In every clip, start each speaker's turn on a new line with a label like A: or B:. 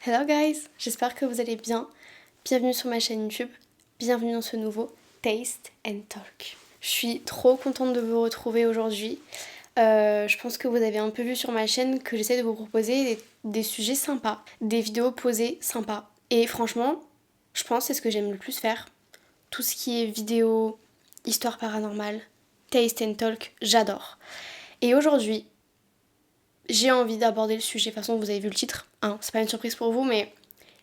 A: Hello guys, j'espère que vous allez bien. Bienvenue sur ma chaîne YouTube, bienvenue dans ce nouveau Taste and Talk. Je suis trop contente de vous retrouver aujourd'hui. Je pense que vous avez un peu vu sur ma chaîne que j'essaie de vous proposer des sujets sympas, des vidéos posées sympas. Et franchement, je pense que c'est ce que j'aime le plus faire. Tout ce qui est vidéo, histoire paranormale, Taste and Talk, j'adore. Et aujourd'hui, j'ai envie d'aborder le sujet, de toute façon vous avez vu le titre, hein, c'est pas une surprise pour vous, mais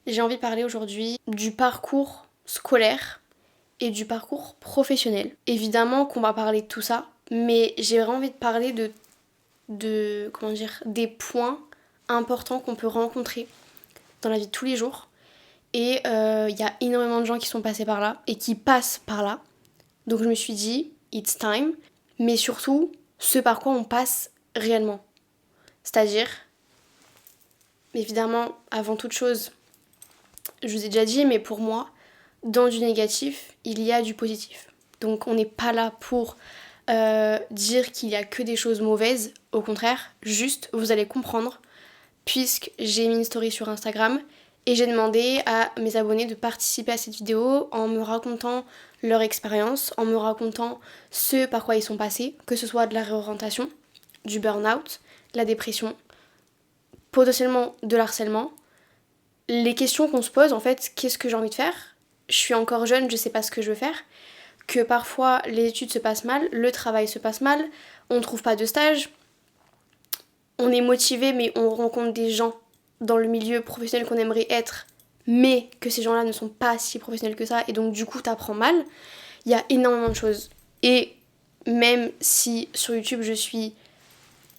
A: j'ai envie de parler aujourd'hui du parcours scolaire et du parcours professionnel. Évidemment qu'on va parler de tout ça, mais j'ai vraiment envie de parler des points importants qu'on peut rencontrer dans la vie de tous les jours. Et il y a énormément de gens qui sont passés par là et qui passent par là. Donc je me suis dit, it's time, mais surtout ce par quoi on passe réellement. C'est-à-dire, évidemment, avant toute chose, je vous ai déjà dit, mais pour moi, dans du négatif, il y a du positif. Donc on n'est pas là pour dire qu'il y a que des choses mauvaises. Au contraire, juste, vous allez comprendre, puisque j'ai mis une story sur Instagram et j'ai demandé à mes abonnés de participer à cette vidéo en me racontant leur expérience, en me racontant ce par quoi ils sont passés, que ce soit de la réorientation, du burn-out, la dépression, potentiellement de l'harcèlement. Les questions qu'on se pose, en fait, qu'est-ce que j'ai envie de faire ? Je suis encore jeune, je sais pas ce que je veux faire. Que parfois les études se passent mal, le travail se passe mal, on trouve pas de stage, on est motivé mais on rencontre des gens dans le milieu professionnel qu'on aimerait être, mais que ces gens-là ne sont pas si professionnels que ça et donc du coup t'apprends mal. Il y a énormément de choses. Et même si sur YouTube je suis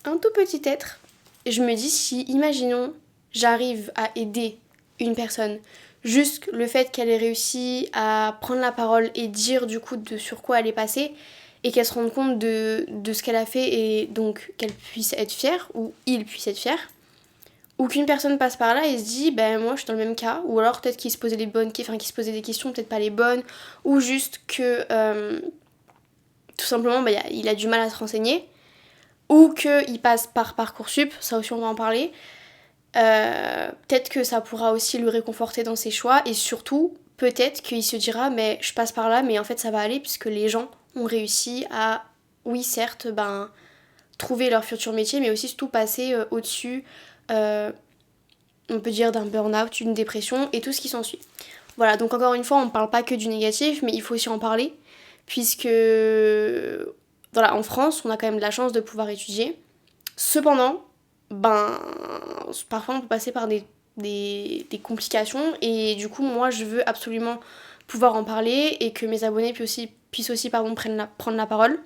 A: un tout petit être, je me dis si, imaginons, j'arrive à aider une personne, juste le fait qu'elle ait réussi à prendre la parole et dire du coup de sur quoi elle est passée et qu'elle se rende compte de ce qu'elle a fait et donc qu'elle puisse être fière ou il puisse être fier, ou qu'une personne passe par là et se dit ben moi je suis dans le même cas, ou alors peut-être qu'il se posait qu'il se posait des questions peut-être pas les bonnes, ou juste que tout simplement il a du mal à se renseigner, ou qu'il passe par Parcoursup, ça aussi on va en parler. Peut-être que ça pourra aussi le réconforter dans ses choix et surtout peut-être qu'il se dira mais je passe par là mais en fait ça va aller puisque les gens ont réussi à, oui certes, trouver leur futur métier mais aussi surtout passer au-dessus, on peut dire d'un burn-out, d'une dépression et tout ce qui s'ensuit. Voilà, donc encore une fois on ne parle pas que du négatif mais il faut aussi en parler puisque voilà, en France on a quand même de la chance de pouvoir étudier. Cependant, parfois on peut passer par des complications et du coup moi je veux absolument pouvoir en parler et que mes abonnés puissent aussi prendre la parole.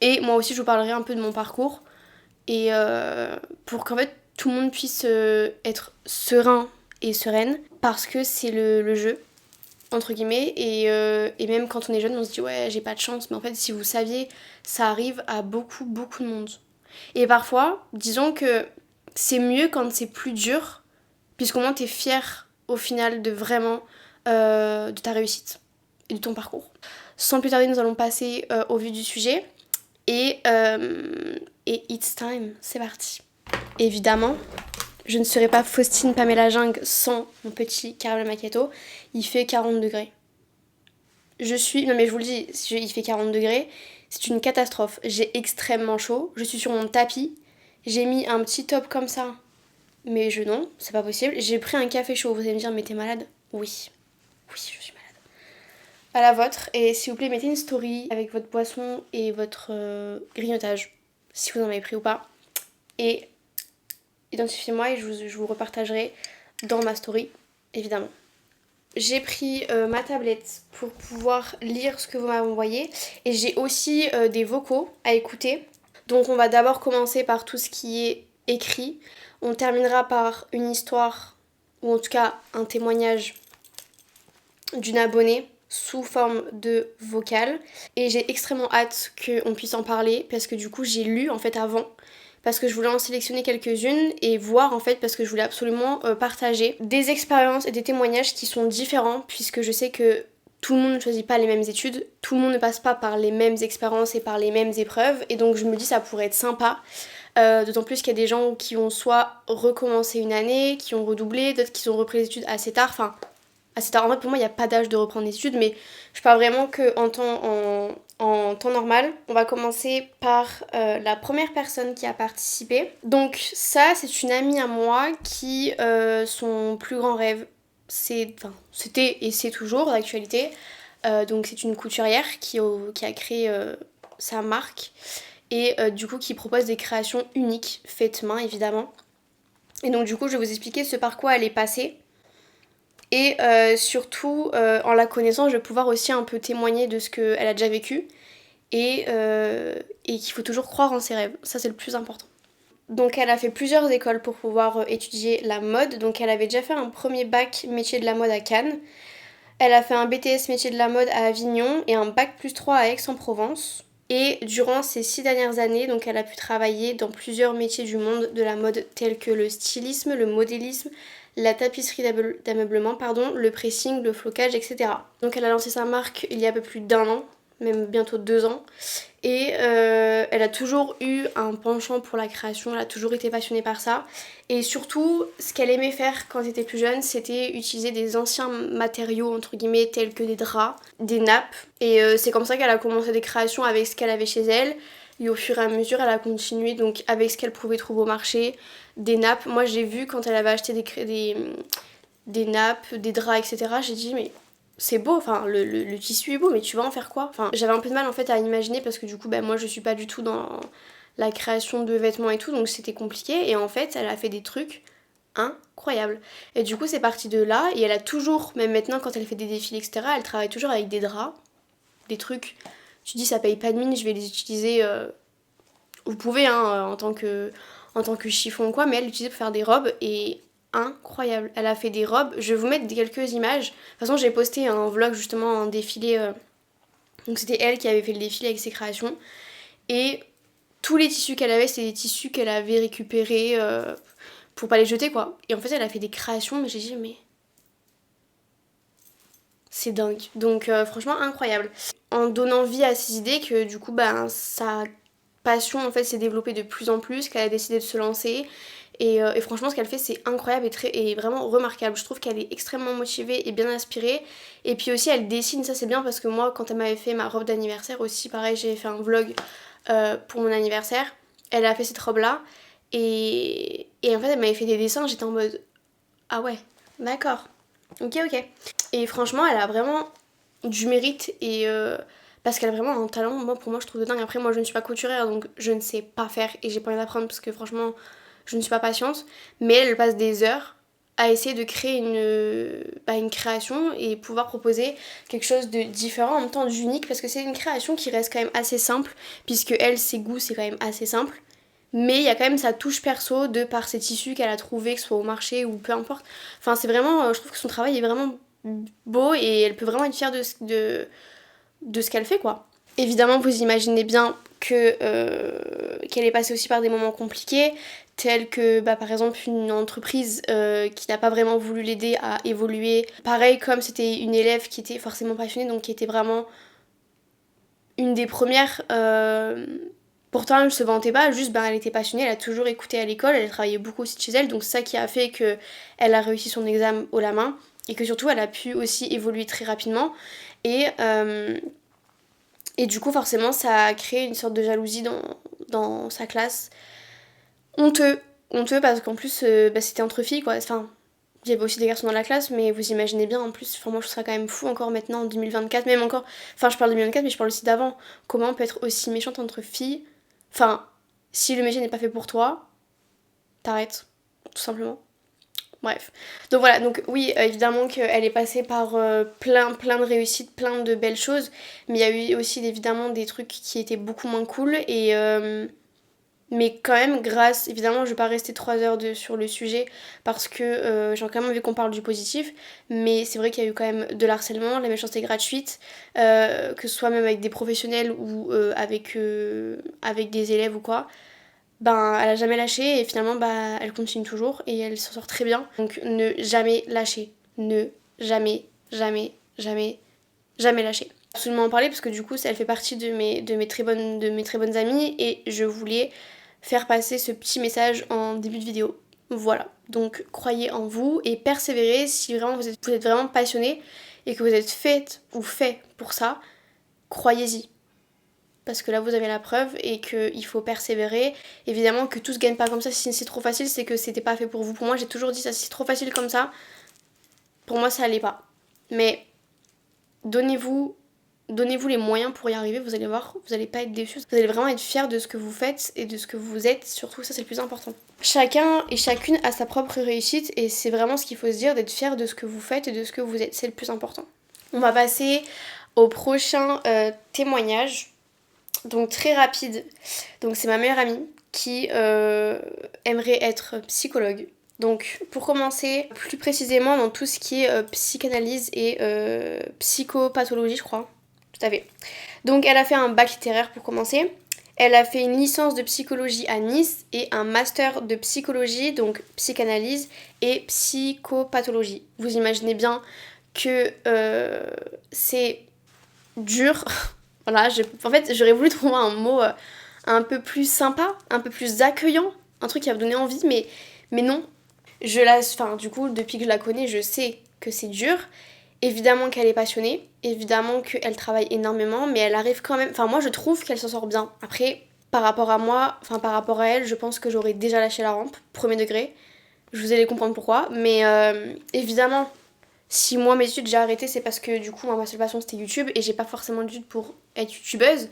A: Et moi aussi je vous parlerai un peu de mon parcours et pour qu'en fait tout le monde puisse être serein et sereine parce que c'est le jeu entre guillemets et même quand on est jeune on se dit ouais j'ai pas de chance mais en fait si vous saviez ça arrive à beaucoup de monde. Et parfois, disons que c'est mieux quand c'est plus dur, puisqu'au moins t'es fier au final de vraiment de ta réussite et de ton parcours. Sans plus tarder, nous allons passer au vif du sujet. Et it's time, c'est parti. Évidemment, je ne serais pas Faustine Pamela Jung sans mon petit caramel macchiato. Il fait 40 degrés. Non mais je vous le dis, il fait 40 degrés. C'est une catastrophe. J'ai extrêmement chaud. Je suis sur mon tapis. J'ai mis un petit top comme ça. Mais non, c'est pas possible. J'ai pris un café chaud. Vous allez me dire, mais t'es malade ? Oui. Oui, je suis malade. À la vôtre. Et s'il vous plaît, mettez une story avec votre boisson et votre grignotage. Si vous en avez pris ou pas. Et identifiez-moi et je vous repartagerai dans ma story, évidemment. J'ai pris ma tablette pour pouvoir lire ce que vous m'avez envoyé et j'ai aussi des vocaux à écouter. Donc on va d'abord commencer par tout ce qui est écrit. On terminera par une histoire ou en tout cas un témoignage d'une abonnée sous forme de vocal. Et j'ai extrêmement hâte qu'on puisse en parler parce que du coup j'ai lu en fait avant. Parce que je voulais en sélectionner quelques-unes et voir en fait parce que je voulais absolument partager des expériences et des témoignages qui sont différents puisque je sais que tout le monde ne choisit pas les mêmes études, tout le monde ne passe pas par les mêmes expériences et par les mêmes épreuves et donc je me dis ça pourrait être sympa D'autant plus qu'il y a des gens qui ont soit recommencé une année, qui ont redoublé, d'autres qui ont repris les études assez tard. Enfin, assez tard. En fait, pour moi, il n'y a pas d'âge de reprendre les études, mais je parle vraiment en temps normal. On va commencer par la première personne qui a participé. Donc ça, c'est une amie à moi qui, son plus grand rêve, c'était et c'est toujours d'actualité. Donc c'est une couturière qui a créé sa marque et du coup qui propose des créations uniques, faites main évidemment. Et donc du coup je vais vous expliquer ce par quoi elle est passée. Et surtout en la connaissant je vais pouvoir aussi un peu témoigner de ce qu'elle a déjà vécu et qu'il faut toujours croire en ses rêves, ça c'est le plus important. Donc elle a fait plusieurs écoles pour pouvoir étudier la mode, donc elle avait déjà fait un premier bac métier de la mode à Cannes. Elle a fait un BTS métier de la mode à Avignon et un bac plus 3 à Aix-en-Provence. Et durant ces 6 dernières années, donc elle a pu travailler dans plusieurs métiers du monde de la mode tels que le stylisme, le modélisme, la tapisserie d'ameublement, le pressing, le flocage, etc. Donc elle a lancé sa marque il y a un peu plus d'1 an, même bientôt 2 ans. Et elle a toujours eu un penchant pour la création, elle a toujours été passionnée par ça. Et surtout, ce qu'elle aimait faire quand elle était plus jeune, c'était utiliser des anciens matériaux, entre guillemets, tels que des draps, des nappes. Et c'est comme ça qu'elle a commencé des créations avec ce qu'elle avait chez elle. Et au fur et à mesure, elle a continué donc avec ce qu'elle pouvait trouver au marché, des nappes. Moi, j'ai vu quand elle avait acheté des nappes, des draps, etc. J'ai dit, mais c'est beau, enfin le tissu est beau, mais tu vas en faire quoi? Enfin, j'avais un peu de mal en fait à imaginer parce que du coup, moi je suis pas du tout dans la création de vêtements et tout, donc c'était compliqué. Et en fait, elle a fait des trucs incroyables. Et du coup, c'est parti de là. Et elle a toujours, même maintenant quand elle fait des défilés, etc., elle travaille toujours avec des draps, des trucs. Tu dis, ça paye pas de mine, je vais les utiliser. Vous pouvez, hein, en tant que chiffon ou quoi, mais elle l'utilisait pour faire des robes et incroyable. Elle a fait des robes, je vais vous mettre quelques images. De toute façon, j'ai posté un vlog justement, un défilé. Donc c'était elle qui avait fait le défilé avec ses créations. Et tous les tissus qu'elle avait, c'était des tissus qu'elle avait récupérés pour pas les jeter quoi. Et en fait, elle a fait des créations, mais j'ai dit, mais c'est dingue. Donc franchement, incroyable. En donnant vie à ces idées que du coup, sa passion en fait s'est développée de plus en plus, qu'elle a décidé de se lancer. Et franchement, ce qu'elle fait, c'est incroyable et vraiment remarquable. Je trouve qu'elle est extrêmement motivée et bien inspirée. Et puis aussi, elle dessine, ça c'est bien parce que moi, quand elle m'avait fait ma robe d'anniversaire aussi, pareil, j'ai fait un vlog pour mon anniversaire. Elle a fait cette robe-là. Et en fait, elle m'avait fait des dessins, j'étais en mode ah ouais, d'accord, ok. Et franchement, elle a vraiment du mérite parce qu'elle a vraiment un talent, pour moi je trouve de dingue. Après moi je ne suis pas couturière donc je ne sais pas faire et j'ai pas envie d'apprendre parce que franchement je ne suis pas patiente, mais elle passe des heures à essayer de créer une création et pouvoir proposer quelque chose de différent, en même temps d'unique, parce que c'est une création qui reste quand même assez simple, puisque elle, ses goûts, c'est quand même assez simple. Mais il y a quand même sa touche perso de par ses tissus qu'elle a trouvé, que ce soit au marché ou peu importe. Enfin, c'est vraiment, je trouve que son travail est vraiment beau et elle peut vraiment être fière de ce qu'elle fait, quoi. Évidemment, vous imaginez bien qu'elle est passée aussi par des moments compliqués, tels que par exemple une entreprise qui n'a pas vraiment voulu l'aider à évoluer. Pareil, comme c'était une élève qui était forcément passionnée, donc qui était vraiment une des premières. Pourtant, elle ne se vantait pas, juste elle était passionnée, elle a toujours écouté à l'école, elle travaillait beaucoup aussi de chez elle, donc c'est ça qui a fait qu'elle a réussi son examen haut la main et que surtout elle a pu aussi évoluer très rapidement. Et, et du coup, forcément, ça a créé une sorte de jalousie dans sa classe. Honteux parce qu'en plus, c'était entre filles, quoi. Enfin, il y avait aussi des garçons dans la classe, mais vous imaginez bien, en plus, moi je trouve ça quand même fou encore maintenant, en 2024, même encore. Enfin, je parle de 2024, mais je parle aussi d'avant. Comment on peut être aussi méchante entre filles? Enfin, si le métier n'est pas fait pour toi, t'arrêtes, tout simplement. Bref. Donc voilà, donc oui, évidemment qu'elle est passée par plein de réussites, plein de belles choses, mais il y a eu aussi évidemment des trucs qui étaient beaucoup moins cool, mais quand même, évidemment, je vais pas rester 3 heures sur le sujet parce que j'ai quand même envie qu'on parle du positif, mais c'est vrai qu'il y a eu quand même de l'harcèlement, la méchanceté gratuite, que ce soit même avec des professionnels ou avec des élèves ou quoi. Elle a jamais lâché et finalement elle continue toujours et elle s'en sort très bien. Donc ne jamais lâcher. Ne jamais, jamais, jamais, jamais lâcher. Absolument en parler parce que du coup elle fait partie de mes très bonnes amies et je voulais faire passer ce petit message en début de vidéo. Voilà, donc croyez en vous et persévérez si vraiment vous êtes vraiment passionné et que vous êtes faite ou fait pour ça, croyez-y. Parce que là vous avez la preuve et qu'il faut persévérer. Évidemment que tout se gagne pas comme ça, si c'est trop facile c'est que c'était pas fait pour vous. Pour moi j'ai toujours dit ça, si c'est trop facile comme ça, pour moi ça allait pas. Mais donnez-vous les moyens pour y arriver, vous allez voir, vous allez pas être déçus. Vous allez vraiment être fiers de ce que vous faites et de ce que vous êtes, surtout ça c'est le plus important. Chacun et chacune a sa propre réussite et c'est vraiment ce qu'il faut se dire, d'être fier de ce que vous faites et de ce que vous êtes, c'est le plus important. On va passer au prochain témoignage, donc très rapide. Donc c'est ma meilleure amie qui aimerait être psychologue. Donc pour commencer, plus précisément dans tout ce qui est psychanalyse et psychopathologie je crois. Tout à fait. Donc elle a fait un bac littéraire pour commencer. Elle a fait une licence de psychologie à Nice et un master de psychologie, donc psychanalyse et psychopathologie. Vous imaginez bien que c'est dur. Voilà, en fait j'aurais voulu trouver un mot un peu plus sympa, un peu plus accueillant, un truc qui va me donner envie, mais non. Du coup, depuis que je la connais, je sais que c'est dur. Évidemment qu'elle est passionnée, évidemment qu'elle travaille énormément, mais elle arrive quand même... Enfin, moi, je trouve qu'elle s'en sort bien. Après, par rapport à moi, par rapport à elle, je pense que j'aurais déjà lâché la rampe, premier degré. Je vous allez comprendre pourquoi. Mais évidemment, si moi, mes études, j'ai arrêté, c'est parce que, du coup, moi, ma seule passion, c'était YouTube, et j'ai pas forcément d'études pour être youtubeuse.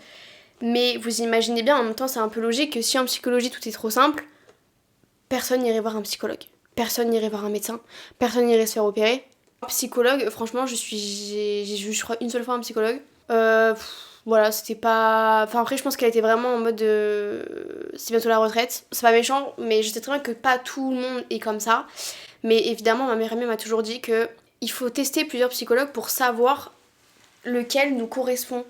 A: Mais vous imaginez bien, en même temps, c'est un peu logique que si en psychologie, tout est trop simple, personne n'irait voir un psychologue. Personne n'irait voir un médecin. Personne n'irait se faire opérer. Psychologue, franchement, j'ai vu, je crois, une seule fois un psychologue. Voilà, c'était pas... Enfin, après, je pense qu'elle était vraiment en mode... c'est bientôt la retraite. C'est pas méchant, mais je sais très bien que pas tout le monde est comme ça. Mais évidemment, ma meilleure amie m'a toujours dit que il faut tester plusieurs psychologues pour savoir lequel nous correspond.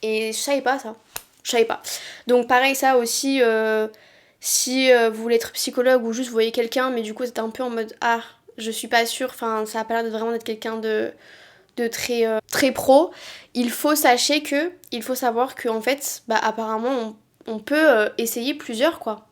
A: Et je savais pas ça. Je savais pas. Donc pareil, ça aussi... si vous voulez être psychologue ou juste vous voyez quelqu'un, mais du coup, c'est un peu en mode... Ah, je suis pas sûre, enfin ça a pas l'air d'être quelqu'un de très, très pro. Il faut savoir que en fait, apparemment on peut essayer plusieurs quoi.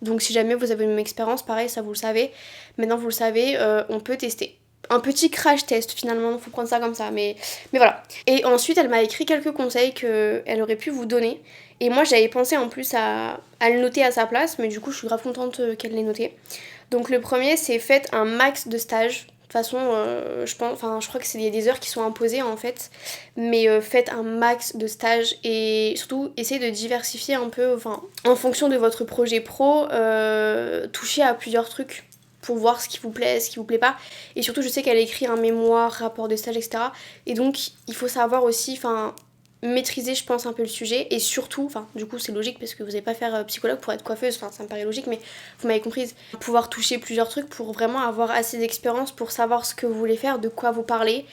A: Donc si jamais vous avez une même expérience, pareil, ça vous le savez. Maintenant vous le savez, on peut tester. Un petit crash test finalement, il faut prendre ça comme ça, mais voilà. Et ensuite elle m'a écrit quelques conseils qu'elle aurait pu vous donner. Et moi j'avais pensé en plus à le noter à sa place, mais du coup je suis grave contente qu'elle l'ait noté. Donc le premier c'est faites un max de stages. De toute façon je crois que c'est des heures qui sont imposées en fait. Mais faites un max de stages et surtout essayez de diversifier un peu, en fonction de votre projet pro, touchez à plusieurs trucs pour voir ce qui vous plaît, ce qui vous plaît pas. Et surtout je sais qu'elle écrit un mémoire, rapport de stage, etc. Et donc il faut savoir aussi, maîtriser je pense un peu le sujet et surtout, du coup c'est logique parce que vous n'allez pas faire psychologue pour être coiffeuse, ça me paraît logique mais vous m'avez comprise, pouvoir toucher plusieurs trucs pour vraiment avoir assez d'expérience pour savoir ce que vous voulez faire, de quoi vous parlez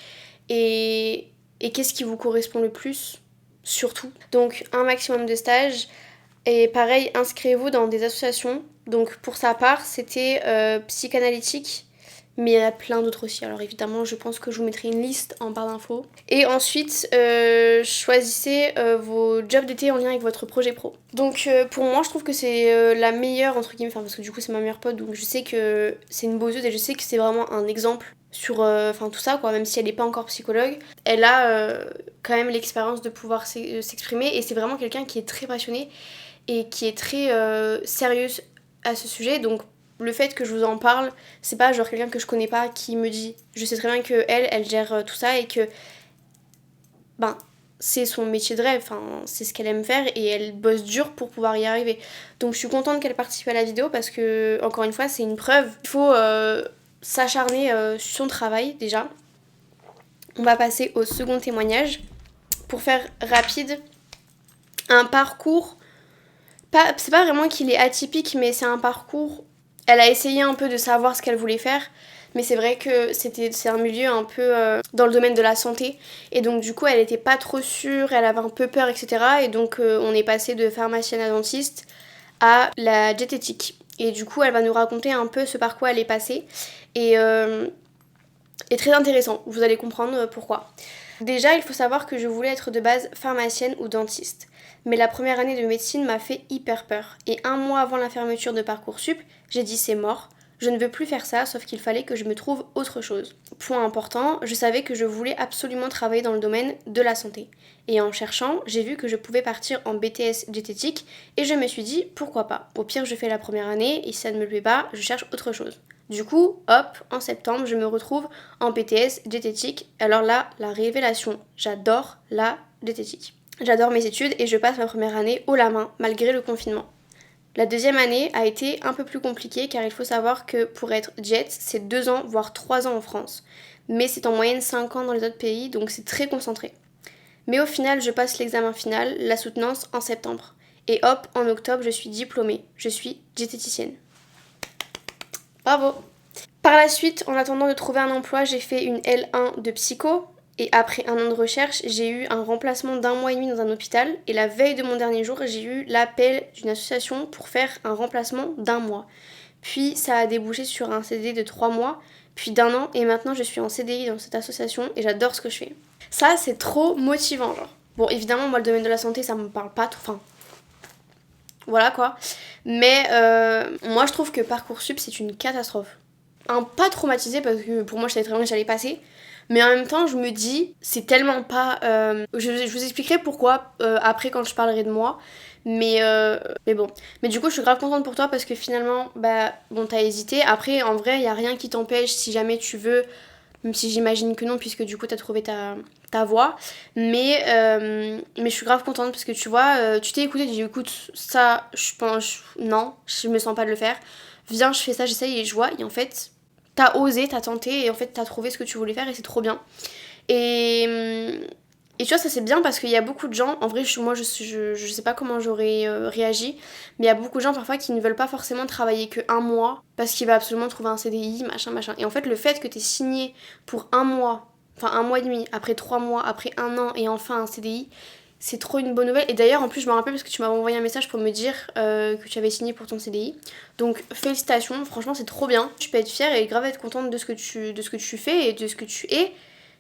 A: et qu'est-ce qui vous correspond le plus surtout. Donc un maximum de stages et pareil inscrivez-vous dans des associations. Donc pour sa part c'était psychanalytique. Mais il y en a plein d'autres aussi. Alors évidemment, je pense que je vous mettrai une liste en barre d'infos. Et ensuite, choisissez vos jobs d'été en lien avec votre projet pro. Donc pour moi, je trouve que c'est la meilleure, entre guillemets, parce que du coup, c'est ma meilleure pote. Donc je sais que c'est une bosseuse et je sais que c'est vraiment un exemple sur tout ça, quoi. Même si elle n'est pas encore psychologue. Elle a quand même l'expérience de pouvoir s'exprimer. Et c'est vraiment quelqu'un qui est très passionné et qui est très sérieuse à ce sujet. Donc le fait que je vous en parle, c'est pas genre quelqu'un que je connais pas qui me dit. Je sais très bien que elle gère tout ça et que c'est son métier de rêve, c'est ce qu'elle aime faire et elle bosse dur pour pouvoir y arriver. Donc je suis contente qu'elle participe à la vidéo parce que, encore une fois, c'est une preuve. Il faut s'acharner sur son travail déjà. On va passer au second témoignage. Pour faire rapide, un parcours, c'est pas vraiment qu'il est atypique, mais c'est un parcours. Elle a essayé un peu de savoir ce qu'elle voulait faire, mais c'est vrai que c'est un milieu un peu dans le domaine de la santé. Et donc du coup, elle était pas trop sûre, elle avait un peu peur, etc. Et donc on est passé de pharmacienne à dentiste à la diététique. Et du coup, elle va nous raconter un peu ce par quoi elle est passée. Et très intéressant, vous allez comprendre pourquoi. Déjà, il faut savoir que je voulais être de base pharmacienne ou dentiste. Mais la première année de médecine m'a fait hyper peur. Et un mois avant la fermeture de Parcoursup, j'ai dit c'est mort, je ne veux plus faire ça, sauf qu'il fallait que je me trouve autre chose. Point important, je savais que je voulais absolument travailler dans le domaine de la santé. Et en cherchant, j'ai vu que je pouvais partir en BTS diététique et je me suis dit pourquoi pas. Au pire, je fais la première année et si ça ne me plaît pas, je cherche autre chose. Du coup, hop, en septembre, je me retrouve en BTS diététique. Alors là, la révélation, j'adore la diététique. J'adore mes études et je passe ma première année haut la main malgré le confinement. La deuxième année a été un peu plus compliquée car il faut savoir que pour être diète, c'est 2 ans voire 3 ans en France. Mais c'est en moyenne 5 ans dans les autres pays, donc c'est très concentré. Mais au final, je passe l'examen final, la soutenance, en septembre. Et hop, en octobre, je suis diplômée. Je suis diététicienne. Bravo! Par la suite, en attendant de trouver un emploi, j'ai fait une L1 de psycho. Et après un an de recherche, j'ai eu un remplacement d'1 mois et demi dans un hôpital. Et la veille de mon dernier jour, j'ai eu l'appel d'une association pour faire un remplacement d'1 mois. Puis ça a débouché sur un CDD de 3 mois, puis d'1 an. Et maintenant, je suis en CDI dans cette association et j'adore ce que je fais. Ça, c'est trop motivant, genre. Bon, évidemment, moi, le domaine de la santé, ça me parle pas trop. Enfin, voilà quoi. Mais moi, je trouve que Parcoursup, c'est une catastrophe. Pas traumatisée parce que pour moi, je savais très bien que j'allais passer. Mais en même temps, je me dis, c'est tellement pas. Je vous expliquerai pourquoi après quand je parlerai de moi. Mais bon. Mais du coup, je suis grave contente pour toi parce que finalement, bah, bon, t'as hésité. Après, en vrai, il y a rien qui t'empêche si jamais tu veux. Même si j'imagine que non, puisque du coup, t'as trouvé ta voie. Mais je suis grave contente parce que tu vois, tu t'es écouté, tu dis écoute, ça, je pense. Non, je me sens pas de le faire. Viens, je fais ça, j'essaye et je vois. Et en fait, t'as osé, t'as tenté et en fait t'as trouvé ce que tu voulais faire et c'est trop bien. Et tu vois, ça c'est bien parce qu'il y a beaucoup de gens, en vrai moi je sais pas comment j'aurais réagi, mais il y a beaucoup de gens parfois qui ne veulent pas forcément travailler que 1 mois parce qu'ils veulent absolument trouver un CDI, machin machin. Et en fait le fait que t'aies signé pour 1 mois, enfin 1 mois et demi, après 3 mois, après 1 an et enfin un CDI, c'est trop une bonne nouvelle. Et d'ailleurs, en plus, je me rappelle parce que tu m'as envoyé un message pour me dire que tu avais signé pour ton CDI. Donc, félicitations, franchement, c'est trop bien. Tu peux être fière et grave être contente de ce que tu fais et de ce que tu es.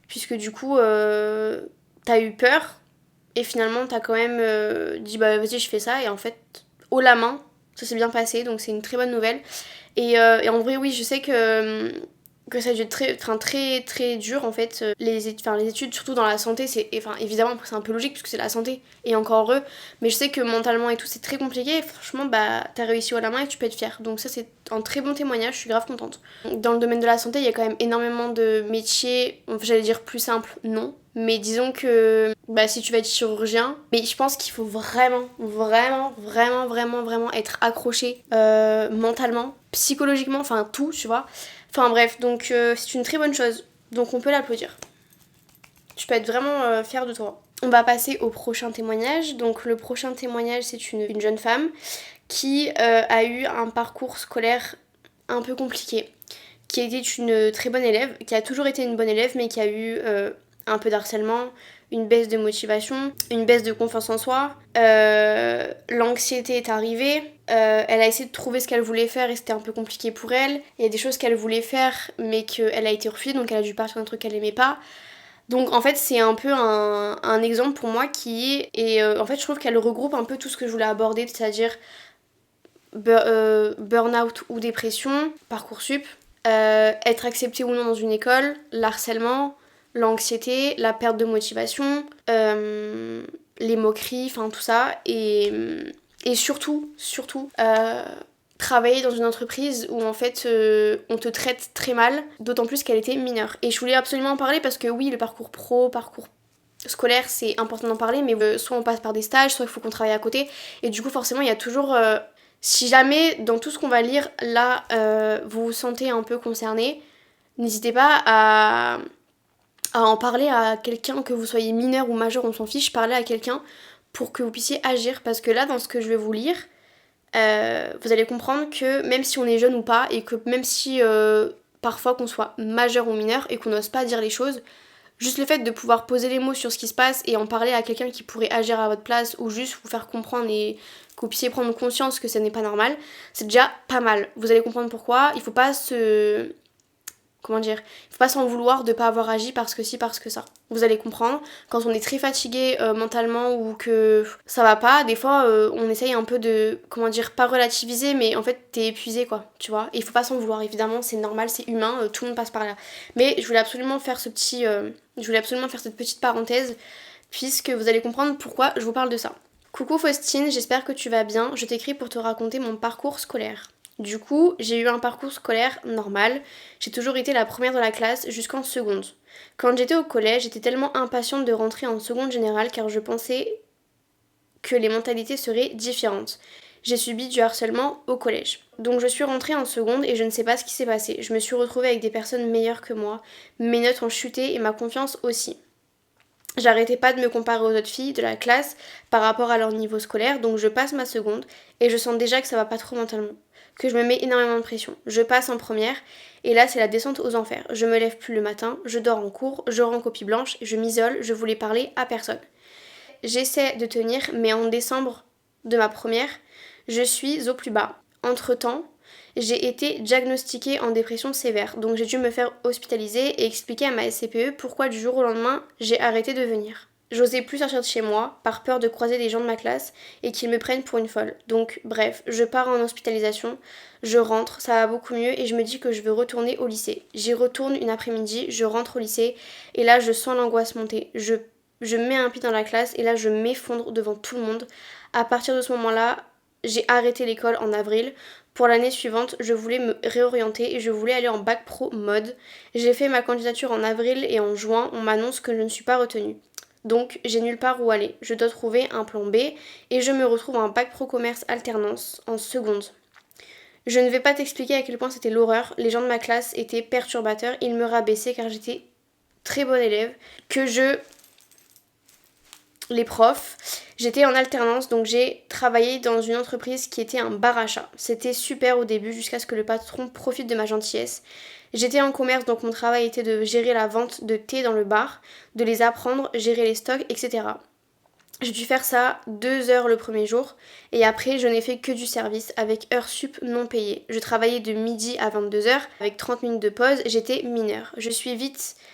A: Puisque du coup, t'as eu peur et finalement, t'as quand même dit bah vas-y, je fais ça. Et en fait, haut la main, ça s'est bien passé. Donc, c'est une très bonne nouvelle. Et en vrai, oui, je sais que ça a dû être très dur en fait. Les études, surtout dans la santé, évidemment c'est un peu logique puisque c'est la santé et encore heureux, mais je sais que mentalement et tout c'est très compliqué et franchement bah t'as réussi haut la main et tu peux être fière. Donc ça c'est un très bon témoignage, je suis grave contente. Dans le domaine de la santé, il y a quand même énormément de métiers, j'allais dire plus simple, non. Mais disons que bah, si tu vas être chirurgien, mais je pense qu'il faut vraiment être accroché mentalement, psychologiquement, enfin tout, tu vois. Enfin bref, donc c'est une très bonne chose. Donc on peut l'applaudir. Tu peux être vraiment fière de toi. On va passer au prochain témoignage. Donc le prochain témoignage, c'est une jeune femme qui a eu un parcours scolaire un peu compliqué, qui a été une très bonne élève, qui a toujours été une bonne élève, mais qui a eu un peu d'harcèlement, une baisse de motivation, une baisse de confiance en soi. L'anxiété est arrivée. Elle a essayé de trouver ce qu'elle voulait faire et c'était un peu compliqué pour elle. Il y a des choses qu'elle voulait faire mais qu'elle a été refusée, donc elle a dû partir d'un truc qu'elle aimait pas. Donc en fait c'est un peu un exemple pour moi qui est... Et en fait je trouve qu'elle regroupe un peu tout ce que je voulais aborder, c'est-à-dire burn-out ou dépression, Parcoursup, être accepté ou non dans une école, l'harcèlement, l'anxiété, la perte de motivation, les moqueries, enfin tout ça. Et surtout, travailler dans une entreprise où en fait on te traite très mal, d'autant plus qu'elle était mineure. Et je voulais absolument en parler parce que oui, le parcours pro, parcours scolaire, c'est important d'en parler, mais soit on passe par des stages, soit il faut qu'on travaille à côté. Et du coup, forcément, il y a toujours... si jamais, dans tout ce qu'on va lire, là, vous vous sentez un peu concerné, n'hésitez pas à en parler à quelqu'un, que vous soyez mineur ou majeur, on s'en fiche, parler à quelqu'un pour que vous puissiez agir. Parce que là, dans ce que je vais vous lire, vous allez comprendre que même si on est jeune ou pas, et que même si parfois qu'on soit majeur ou mineur et qu'on n'ose pas dire les choses, juste le fait de pouvoir poser les mots sur ce qui se passe et en parler à quelqu'un qui pourrait agir à votre place ou juste vous faire comprendre et que vous puissiez prendre conscience que ça n'est pas normal, c'est déjà pas mal. Vous allez comprendre pourquoi. Il faut pas se comment dire, il faut pas s'en vouloir de pas avoir agi parce que si, parce que ça. Vous allez comprendre, quand on est très fatigué mentalement ou que ça va pas, des fois on essaye un peu de, comment dire, pas relativiser, mais en fait t'es épuisé quoi, tu vois. Et il faut pas s'en vouloir, évidemment, c'est normal, c'est humain, tout le monde passe par là. Mais je voulais absolument faire cette petite parenthèse, puisque vous allez comprendre pourquoi je vous parle de ça. Coucou Faustine, j'espère que tu vas bien, je t'écris pour te raconter mon parcours scolaire. Du coup, j'ai eu un parcours scolaire normal. J'ai toujours été la première dans la classe jusqu'en seconde. Quand j'étais au collège, j'étais tellement impatiente de rentrer en seconde générale car je pensais que les mentalités seraient différentes. J'ai subi du harcèlement au collège. Donc je suis rentrée en seconde et je ne sais pas ce qui s'est passé. Je me suis retrouvée avec des personnes meilleures que moi. Mes notes ont chuté et ma confiance aussi. J'arrêtais pas de me comparer aux autres filles de la classe par rapport à leur niveau scolaire, donc je passe ma seconde et je sens déjà que ça va pas trop mentalement, que je me mets énormément de pression. Je passe en première et là c'est la descente aux enfers. Je me lève plus le matin, je dors en cours, je rends copie blanche, je m'isole, je voulais parler à personne. J'essaie de tenir, mais en décembre de ma première, je suis au plus bas. Entre-temps, j'ai été diagnostiquée en dépression sévère, donc j'ai dû me faire hospitaliser et expliquer à ma SCPE pourquoi du jour au lendemain j'ai arrêté de venir. J'osais plus sortir de chez moi, par peur de croiser des gens de ma classe et qu'ils me prennent pour une folle. Donc bref, je pars en hospitalisation, je rentre, ça va beaucoup mieux et je me dis que je veux retourner au lycée. J'y retourne une après-midi, je rentre au lycée et là je sens l'angoisse monter. Je mets un pied dans la classe et là je m'effondre devant tout le monde. À partir de ce moment-là, j'ai arrêté l'école en avril. Pour l'année suivante, je voulais me réorienter et je voulais aller en bac pro mode. J'ai fait ma candidature en avril et en juin, on m'annonce que je ne suis pas retenue. Donc j'ai nulle part où aller. Je dois trouver un plan B et je me retrouve en bac pro commerce alternance en seconde. Je ne vais pas t'expliquer à quel point c'était l'horreur. Les gens de ma classe étaient perturbateurs. Ils me rabaissaient car j'étais très bonne élève. Les profs. J'étais en alternance, donc j'ai travaillé dans une entreprise qui était un bar à chat. C'était super au début, jusqu'à ce que le patron profite de ma gentillesse. J'étais en commerce, donc mon travail était de gérer la vente de thé dans le bar, de les apprendre, gérer les stocks, etc. J'ai dû faire ça 2 heures le premier jour et après je n'ai fait que du service avec heures sup non payées. Je travaillais de midi à 22 heures avec 30 minutes de pause, j'étais mineure.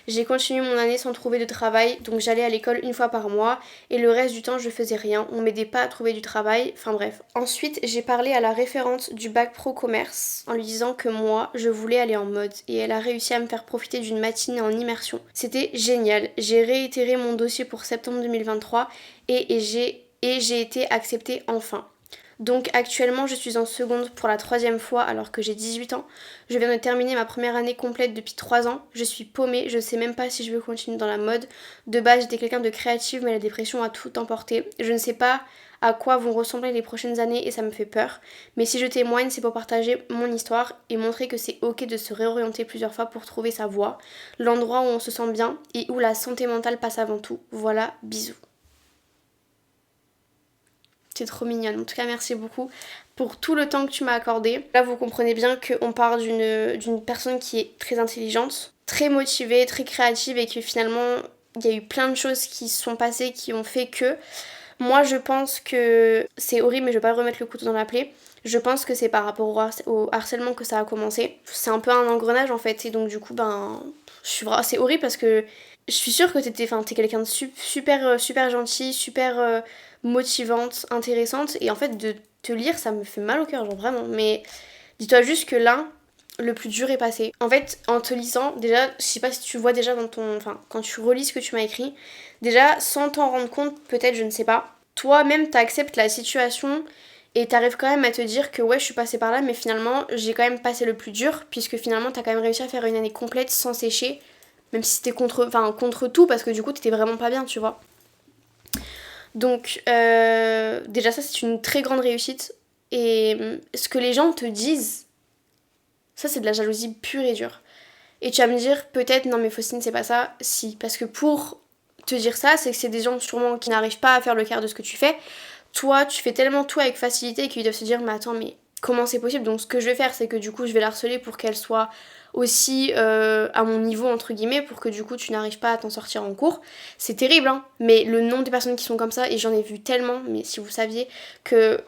A: J'ai continué mon année sans trouver de travail, donc j'allais à l'école une fois par mois et le reste du temps je faisais rien, on m'aidait pas à trouver du travail, enfin bref. Ensuite j'ai parlé à la référente du bac pro commerce en lui disant que moi je voulais aller en mode et elle a réussi à me faire profiter d'une matinée en immersion. C'était génial, j'ai réitéré mon dossier pour septembre 2023 et j'ai été acceptée enfin. Donc actuellement je suis en seconde pour la 3e fois alors que j'ai 18 ans. Je viens de terminer ma première année complète depuis 3 ans. Je suis paumée, je ne sais même pas si je veux continuer dans la mode. De base j'étais quelqu'un de créative mais la dépression a tout emporté. Je ne sais pas à quoi vont ressembler les prochaines années et ça me fait peur. Mais si je témoigne c'est pour partager mon histoire et montrer que c'est ok de se réorienter plusieurs fois pour trouver sa voie. L'endroit où on se sent bien et où la santé mentale passe avant tout. Voilà, bisous. C'est trop mignonne. En tout cas, merci beaucoup pour tout le temps que tu m'as accordé. Là, vous comprenez bien qu'on parle d'une personne qui est très intelligente, très motivée, très créative et que finalement, il y a eu plein de choses qui se sont passées qui ont fait que... Moi, je pense que c'est horrible, mais je vais pas remettre le couteau dans la plaie. Je pense que c'est par rapport au harcèlement que ça a commencé. C'est un peu un engrenage en fait, et donc du coup, c'est horrible parce que je suis sûre que t'es quelqu'un de super gentil, super motivante, intéressante, et en fait de te lire ça me fait mal au cœur, genre vraiment. Mais dis-toi juste que là, le plus dur est passé. En fait, en te lisant, déjà, je sais pas si tu vois déjà quand tu relis ce que tu m'as écrit, déjà, sans t'en rendre compte, peut-être, je ne sais pas, toi-même t'acceptes la situation et t'arrives quand même à te dire que ouais, je suis passée par là, mais finalement, j'ai quand même passé le plus dur, puisque finalement, t'as quand même réussi à faire une année complète sans sécher, même si c'était contre tout, parce que du coup, t'étais vraiment pas bien, tu vois. Donc, déjà, ça, c'est une très grande réussite. Et ce que les gens te disent, ça, c'est de la jalousie pure et dure. Et tu vas me dire, peut-être, non mais Faustine, c'est pas ça. Si, parce que pour te dire ça, c'est que c'est des gens sûrement qui n'arrivent pas à faire le quart de ce que tu fais. Toi, tu fais tellement tout avec facilité qu'ils doivent se dire, mais attends, mais comment c'est possible? Donc ce que je vais faire, c'est que du coup, je vais la harceler pour qu'elle soit aussi à mon niveau, entre guillemets, pour que du coup, tu n'arrives pas à t'en sortir en cours. C'est terrible, hein. Mais le nombre de personnes qui sont comme ça, et j'en ai vu tellement, mais si vous saviez que...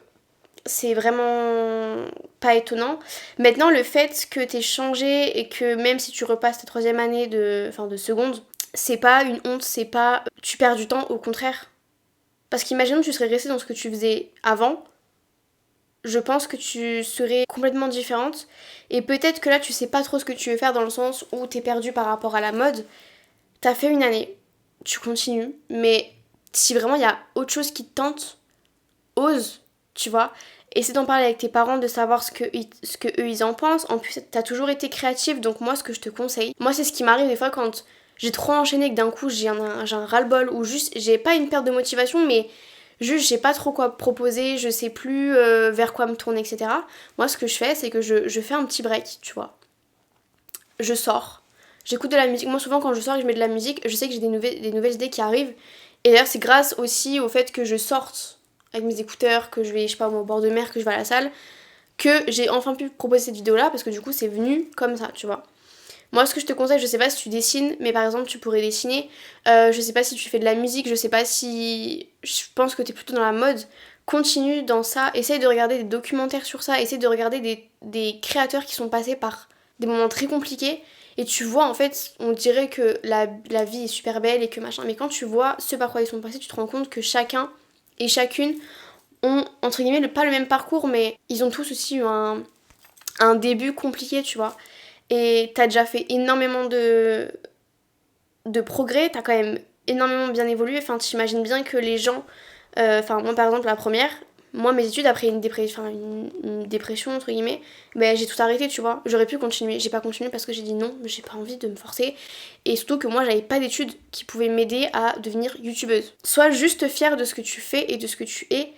A: c'est vraiment pas étonnant. Maintenant, le fait que t'aies changé et que même si tu repasses ta troisième année de seconde, c'est pas une honte, c'est pas tu perds du temps, au contraire. Parce qu'imagine que tu serais restée dans ce que tu faisais avant, je pense que tu serais complètement différente. Et peut-être que là, tu sais pas trop ce que tu veux faire dans le sens où t'es perdu par rapport à la mode. T'as fait une année, tu continues, mais si vraiment il y a autre chose qui te tente, ose, tu vois. Essaie d'en parler avec tes parents, de savoir ce que eux ils en pensent. En plus, t'as toujours été créative, donc moi, ce que je te conseille, moi, c'est ce qui m'arrive des fois quand j'ai trop enchaîné que d'un coup j'ai un ras-le-bol ou juste j'ai pas une perte de motivation, mais juste j'ai pas trop quoi proposer, je sais plus vers quoi me tourner, etc. Moi, ce que je fais, c'est que je fais un petit break, tu vois. Je sors, j'écoute de la musique. Moi, souvent, quand je sors et que je mets de la musique, je sais que j'ai des nouvelles idées qui arrivent. Et d'ailleurs, c'est grâce aussi au fait que je sorte avec mes écouteurs, que je vais, je sais pas, au bord de mer, que je vais à la salle, que j'ai enfin pu proposer cette vidéo là parce que du coup c'est venu comme ça, tu vois. Moi ce que je te conseille, je sais pas si tu dessines, mais par exemple tu pourrais dessiner, je sais pas si tu fais de la musique, je sais pas si... Je pense que t'es plutôt dans la mode, continue dans ça, essaye de regarder des documentaires sur ça, essaye de regarder des créateurs qui sont passés par des moments très compliqués, et tu vois en fait, on dirait que la vie est super belle et que machin, mais quand tu vois ce par quoi ils sont passés, tu te rends compte que chacun et chacune ont, entre guillemets, pas le même parcours, mais ils ont tous aussi eu un début compliqué, tu vois. Et t'as déjà fait énormément de progrès, t'as quand même énormément bien évolué. Enfin, t'imagines bien que les gens... Enfin, moi, par exemple, la première, moi, mes études, après une dépression, entre guillemets, ben, j'ai tout arrêté, tu vois. J'aurais pu continuer. J'ai pas continué parce que j'ai dit non, j'ai pas envie de me forcer. Et surtout que moi, j'avais pas d'études qui pouvaient m'aider à devenir youtubeuse. Sois juste fière de ce que tu fais et de ce que tu es.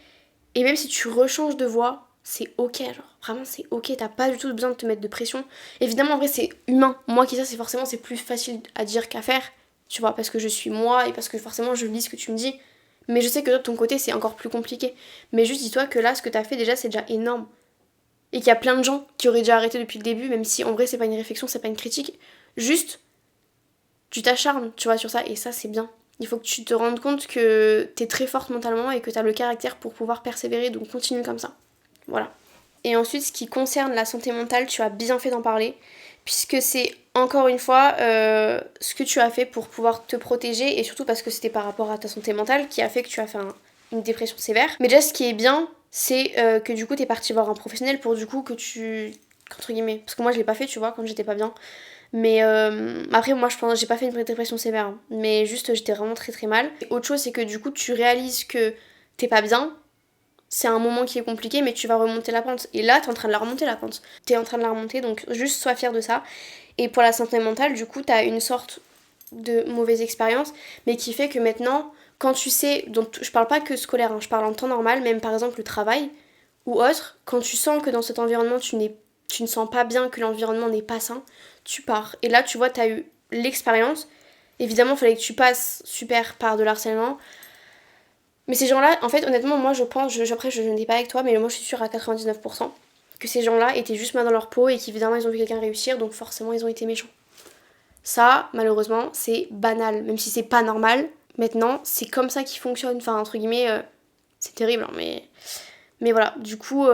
A: Et même si tu rechanges de voix, c'est ok, genre vraiment c'est ok, t'as pas du tout besoin de te mettre de pression. Évidemment en vrai c'est humain, moi qui ça c'est forcément c'est plus facile à dire qu'à faire, tu vois, parce que je suis moi et parce que forcément je lis ce que tu me dis. Mais je sais que toi de ton côté c'est encore plus compliqué. Mais juste dis-toi que là ce que t'as fait déjà c'est déjà énorme. Et qu'il y a plein de gens qui auraient déjà arrêté depuis le début, même si en vrai c'est pas une réflexion, c'est pas une critique. Juste tu t'acharnes, tu vois, sur ça et ça c'est bien. Il faut que tu te rendes compte que t'es très forte mentalement et que t'as le caractère pour pouvoir persévérer, donc continue comme ça. Voilà. Et ensuite, ce qui concerne la santé mentale, tu as bien fait d'en parler, puisque c'est encore une fois ce que tu as fait pour pouvoir te protéger, et surtout parce que c'était par rapport à ta santé mentale qui a fait que tu as fait une dépression sévère. Mais déjà, ce qui est bien, c'est que du coup, t'es parti voir un professionnel pour du coup que tu... Entre guillemets, parce que moi je l'ai pas fait, tu vois, quand j'étais pas bien. Mais après, moi je pense, j'ai pas fait une dépression sévère, hein, mais juste j'étais vraiment très très mal. Et autre chose, c'est que du coup, tu réalises que t'es pas bien, c'est un moment qui est compliqué, mais tu vas remonter la pente. Et là, t'es en train de la remonter la pente. T'es en train de la remonter, donc juste sois fier de ça. Et pour la santé mentale, du coup, t'as une sorte de mauvaise expérience, mais qui fait que maintenant, quand tu sais, donc je parle pas que scolaire, hein, je parle en temps normal, même par exemple le travail ou autre, quand tu sens que dans cet environnement, tu ne sens pas bien, que l'environnement n'est pas sain, tu pars. Et là, tu vois, t'as eu l'expérience. Évidemment, il fallait que tu passes super par de l'harcèlement, mais ces gens-là, en fait, honnêtement, moi je pense, après je n'étais pas avec toi, mais moi je suis sûre à 99% que ces gens-là étaient juste mal dans leur peau et qu'évidemment ils ont vu quelqu'un réussir, donc forcément ils ont été méchants. Ça, malheureusement, c'est banal, même si c'est pas normal. Maintenant, c'est comme ça qu'ils fonctionnent, enfin, entre guillemets, c'est terrible, hein, mais voilà. Du coup,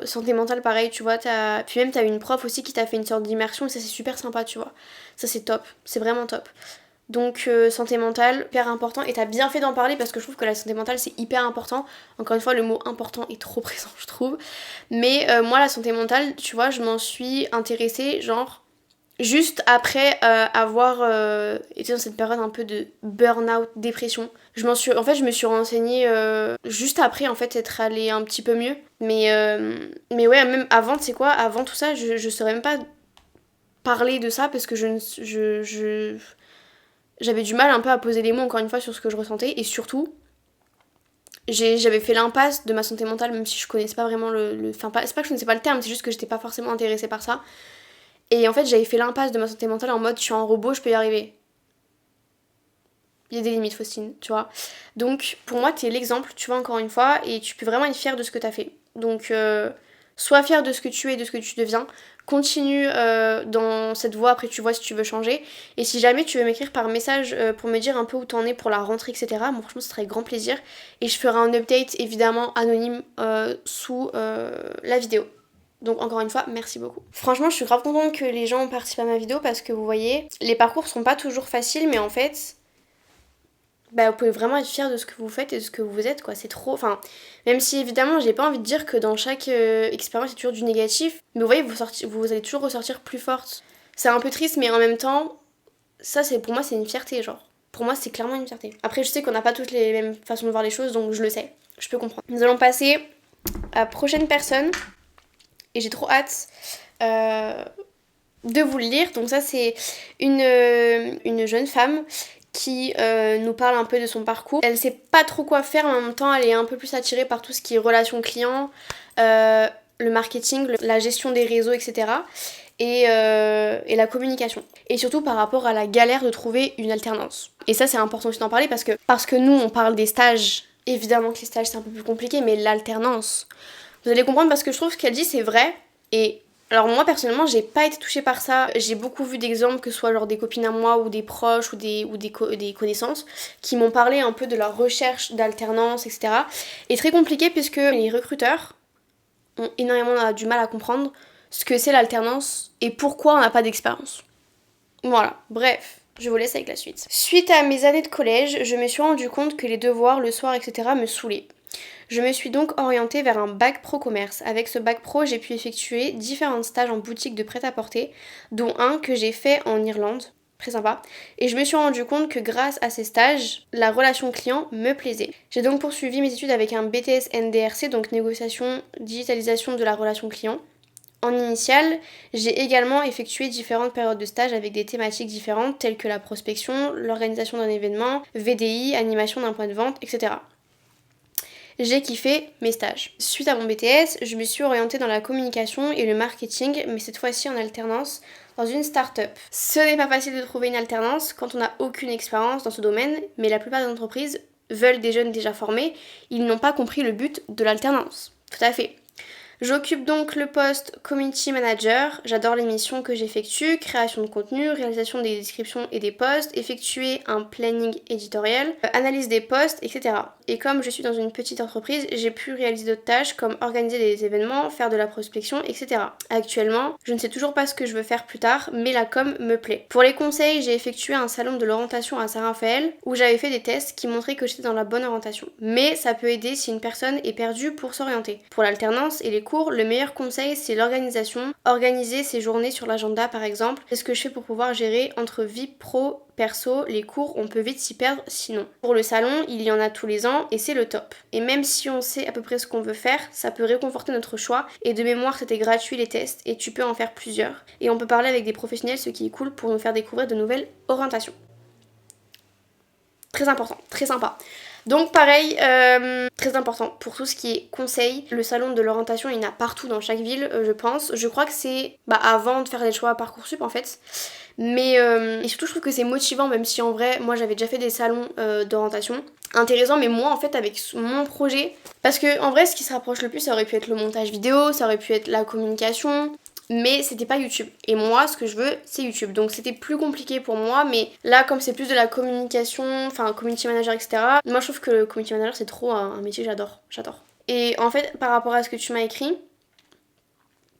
A: santé mentale, pareil, tu vois, puis même t'as une prof aussi qui t'a fait une sorte d'immersion et ça c'est super sympa, tu vois. Ça c'est top, c'est vraiment top. Donc santé mentale, hyper important, et t'as bien fait d'en parler parce que je trouve que la santé mentale c'est hyper important. Encore une fois, le mot important est trop présent, je trouve. Mais moi, la santé mentale, tu vois, je m'en suis intéressée, genre, juste après avoir été dans cette période un peu de burn-out, dépression. Je me suis renseignée juste après, en fait, être allée un petit peu mieux. Mais ouais, même avant, tu sais quoi, avant tout ça, je saurais même pas parler de ça parce que j'avais du mal un peu à poser les mots encore une fois sur ce que je ressentais et surtout j'avais fait l'impasse de ma santé mentale même si je connaissais pas vraiment enfin c'est pas que je connaissais pas le terme, c'est juste que j'étais pas forcément intéressée par ça. Et en fait j'avais fait l'impasse de ma santé mentale en mode je suis un robot, je peux y arriver. Il y a des limites, Faustine, tu vois. Donc pour moi t'es l'exemple, tu vois, encore une fois, et tu peux vraiment être fière de ce que t'as fait. Donc sois fière de ce que tu es, de ce que tu deviens. continue dans cette voie, après tu vois si tu veux changer. Et si jamais tu veux m'écrire par message pour me dire un peu où t'en es pour la rentrée, etc., bon, franchement, ce serait avec grand plaisir. Et je ferai un update évidemment anonyme sous la vidéo. Donc encore une fois, merci beaucoup. Franchement, je suis grave contente que les gens participent à ma vidéo parce que vous voyez, les parcours sont pas toujours faciles, mais en fait, bah, vous pouvez vraiment être fiers de ce que vous faites et de ce que vous êtes, quoi. C'est trop. Enfin, même si évidemment, j'ai pas envie de dire que dans chaque expérience, il y a toujours du négatif, mais vous voyez, vous allez toujours ressortir plus forte. C'est un peu triste, mais en même temps, ça, pour moi, c'est une fierté, genre. Pour moi, c'est clairement une fierté. Après, je sais qu'on n'a pas toutes les mêmes façons de voir les choses, donc je le sais. Je peux comprendre. Nous allons passer à la prochaine personne. Et j'ai trop hâte de vous le lire. Donc ça, c'est une jeune femme qui nous parle un peu de son parcours. Elle sait pas trop quoi faire, mais en même temps, elle est un peu plus attirée par tout ce qui est relations clients, le marketing, la gestion des réseaux, etc. Et la communication. Et surtout par rapport à la galère de trouver une alternance. Et ça, c'est important aussi d'en parler parce que nous, on parle des stages. Évidemment que les stages, c'est un peu plus compliqué, mais l'alternance... Vous allez comprendre parce que je trouve ce qu'elle dit c'est vrai. Et alors moi personnellement j'ai pas été touchée par ça. J'ai beaucoup vu d'exemples que ce soit genre des copines à moi ou des proches ou des connaissances qui m'ont parlé un peu de leur recherche d'alternance, etc. Et très compliqué puisque les recruteurs ont énormément du mal à comprendre ce que c'est l'alternance et pourquoi on n'a pas d'expérience. Voilà, bref. Je vous laisse avec la suite. Suite à mes années de collège, je me suis rendu compte que les devoirs, le soir, etc. me saoulaient. Je me suis donc orientée vers un bac pro commerce. Avec ce bac pro, j'ai pu effectuer différents stages en boutique de prêt-à-porter, dont un que j'ai fait en Irlande, très sympa. Et je me suis rendu compte que grâce à ces stages, la relation client me plaisait. J'ai donc poursuivi mes études avec un BTS NDRC, donc négociation, digitalisation de la relation client. En initial, j'ai également effectué différentes périodes de stage avec des thématiques différentes telles que la prospection, l'organisation d'un événement, VDI, animation d'un point de vente, etc. J'ai kiffé mes stages. Suite à mon BTS, je me suis orientée dans la communication et le marketing, mais cette fois-ci en alternance dans une start-up. Ce n'est pas facile de trouver une alternance quand on n'a aucune expérience dans ce domaine, mais la plupart des entreprises veulent des jeunes déjà formés, ils n'ont pas compris le but de l'alternance. Tout à fait. J'occupe donc le poste Community Manager. J'adore les missions que j'effectue, création de contenu, réalisation des descriptions et des posts, effectuer un planning éditorial, analyse des posts, etc. Et comme je suis dans une petite entreprise, j'ai pu réaliser d'autres tâches comme organiser des événements, faire de la prospection, etc. Actuellement, je ne sais toujours pas ce que je veux faire plus tard, mais la com me plaît. Pour les conseils, j'ai effectué un salon de l'orientation à Saint-Raphaël où j'avais fait des tests qui montraient que j'étais dans la bonne orientation. Mais ça peut aider si une personne est perdue pour s'orienter. Pour l'alternance et les cours, le meilleur conseil c'est l'organisation. Organiser ses journées sur l'agenda par exemple. C'est ce que je fais pour pouvoir gérer entre vie pro, perso, les cours, on peut vite s'y perdre sinon. Pour le salon, il y en a tous les ans et c'est le top. Et même si on sait à peu près ce qu'on veut faire, ça peut réconforter notre choix. Et de mémoire, c'était gratuit les tests et tu peux en faire plusieurs. Et on peut parler avec des professionnels, ce qui est cool pour nous faire découvrir de nouvelles orientations. Très important, très sympa. Donc pareil, très important pour tout ce qui est conseil. Le salon de l'orientation, il y en a partout dans chaque ville, je pense. Je crois que c'est avant de faire des choix à Parcoursup en fait. Mais et surtout je trouve que c'est motivant, même si en vrai moi j'avais déjà fait des salons d'orientation intéressant, mais moi en fait avec mon projet, parce que en vrai ce qui se rapproche le plus ça aurait pu être le montage vidéo, ça aurait pu être la communication, mais c'était pas YouTube. Et moi, ce que je veux, c'est YouTube. Donc c'était plus compliqué pour moi, mais là, comme c'est plus de la communication, enfin, community manager, etc., moi, je trouve que le community manager, c'est trop un métier, j'adore. Et en fait, par rapport à ce que tu m'as écrit,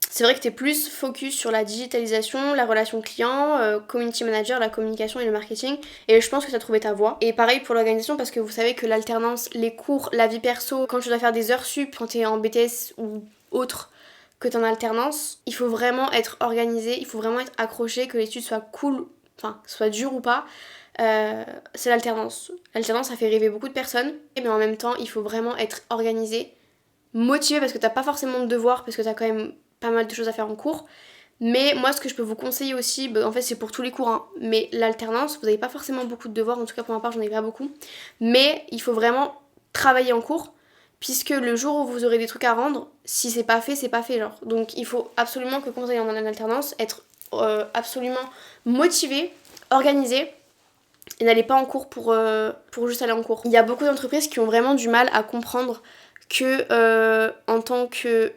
A: c'est vrai que t'es plus focus sur la digitalisation, la relation client, community manager, la communication et le marketing. Et je pense que t'as trouvé ta voie. Et pareil pour l'organisation, parce que vous savez que l'alternance, les cours, la vie perso, quand tu dois faire des heures sup, quand t'es en BTS ou autre, que t'es en alternance, il faut vraiment être organisé, il faut vraiment être accroché, que l'étude soit cool, enfin, soit dure ou pas. C'est l'alternance. L'alternance, ça fait rêver beaucoup de personnes, mais en même temps, il faut vraiment être organisé, motivé, parce que t'as pas forcément de devoirs, parce que t'as quand même pas mal de choses à faire en cours. Mais moi, ce que je peux vous conseiller aussi, en fait, c'est pour tous les cours, hein, mais l'alternance, vous n'avez pas forcément beaucoup de devoirs, en tout cas pour ma part, j'en ai pas beaucoup, mais il faut vraiment travailler en cours, puisque le jour où vous aurez des trucs à rendre, si c'est pas fait, genre. Donc il faut absolument que quand vous allez en alternance, être absolument motivé, organisé, et n'allez pas en cours pour juste aller en cours. Il y a beaucoup d'entreprises qui ont vraiment du mal à comprendre que en tant que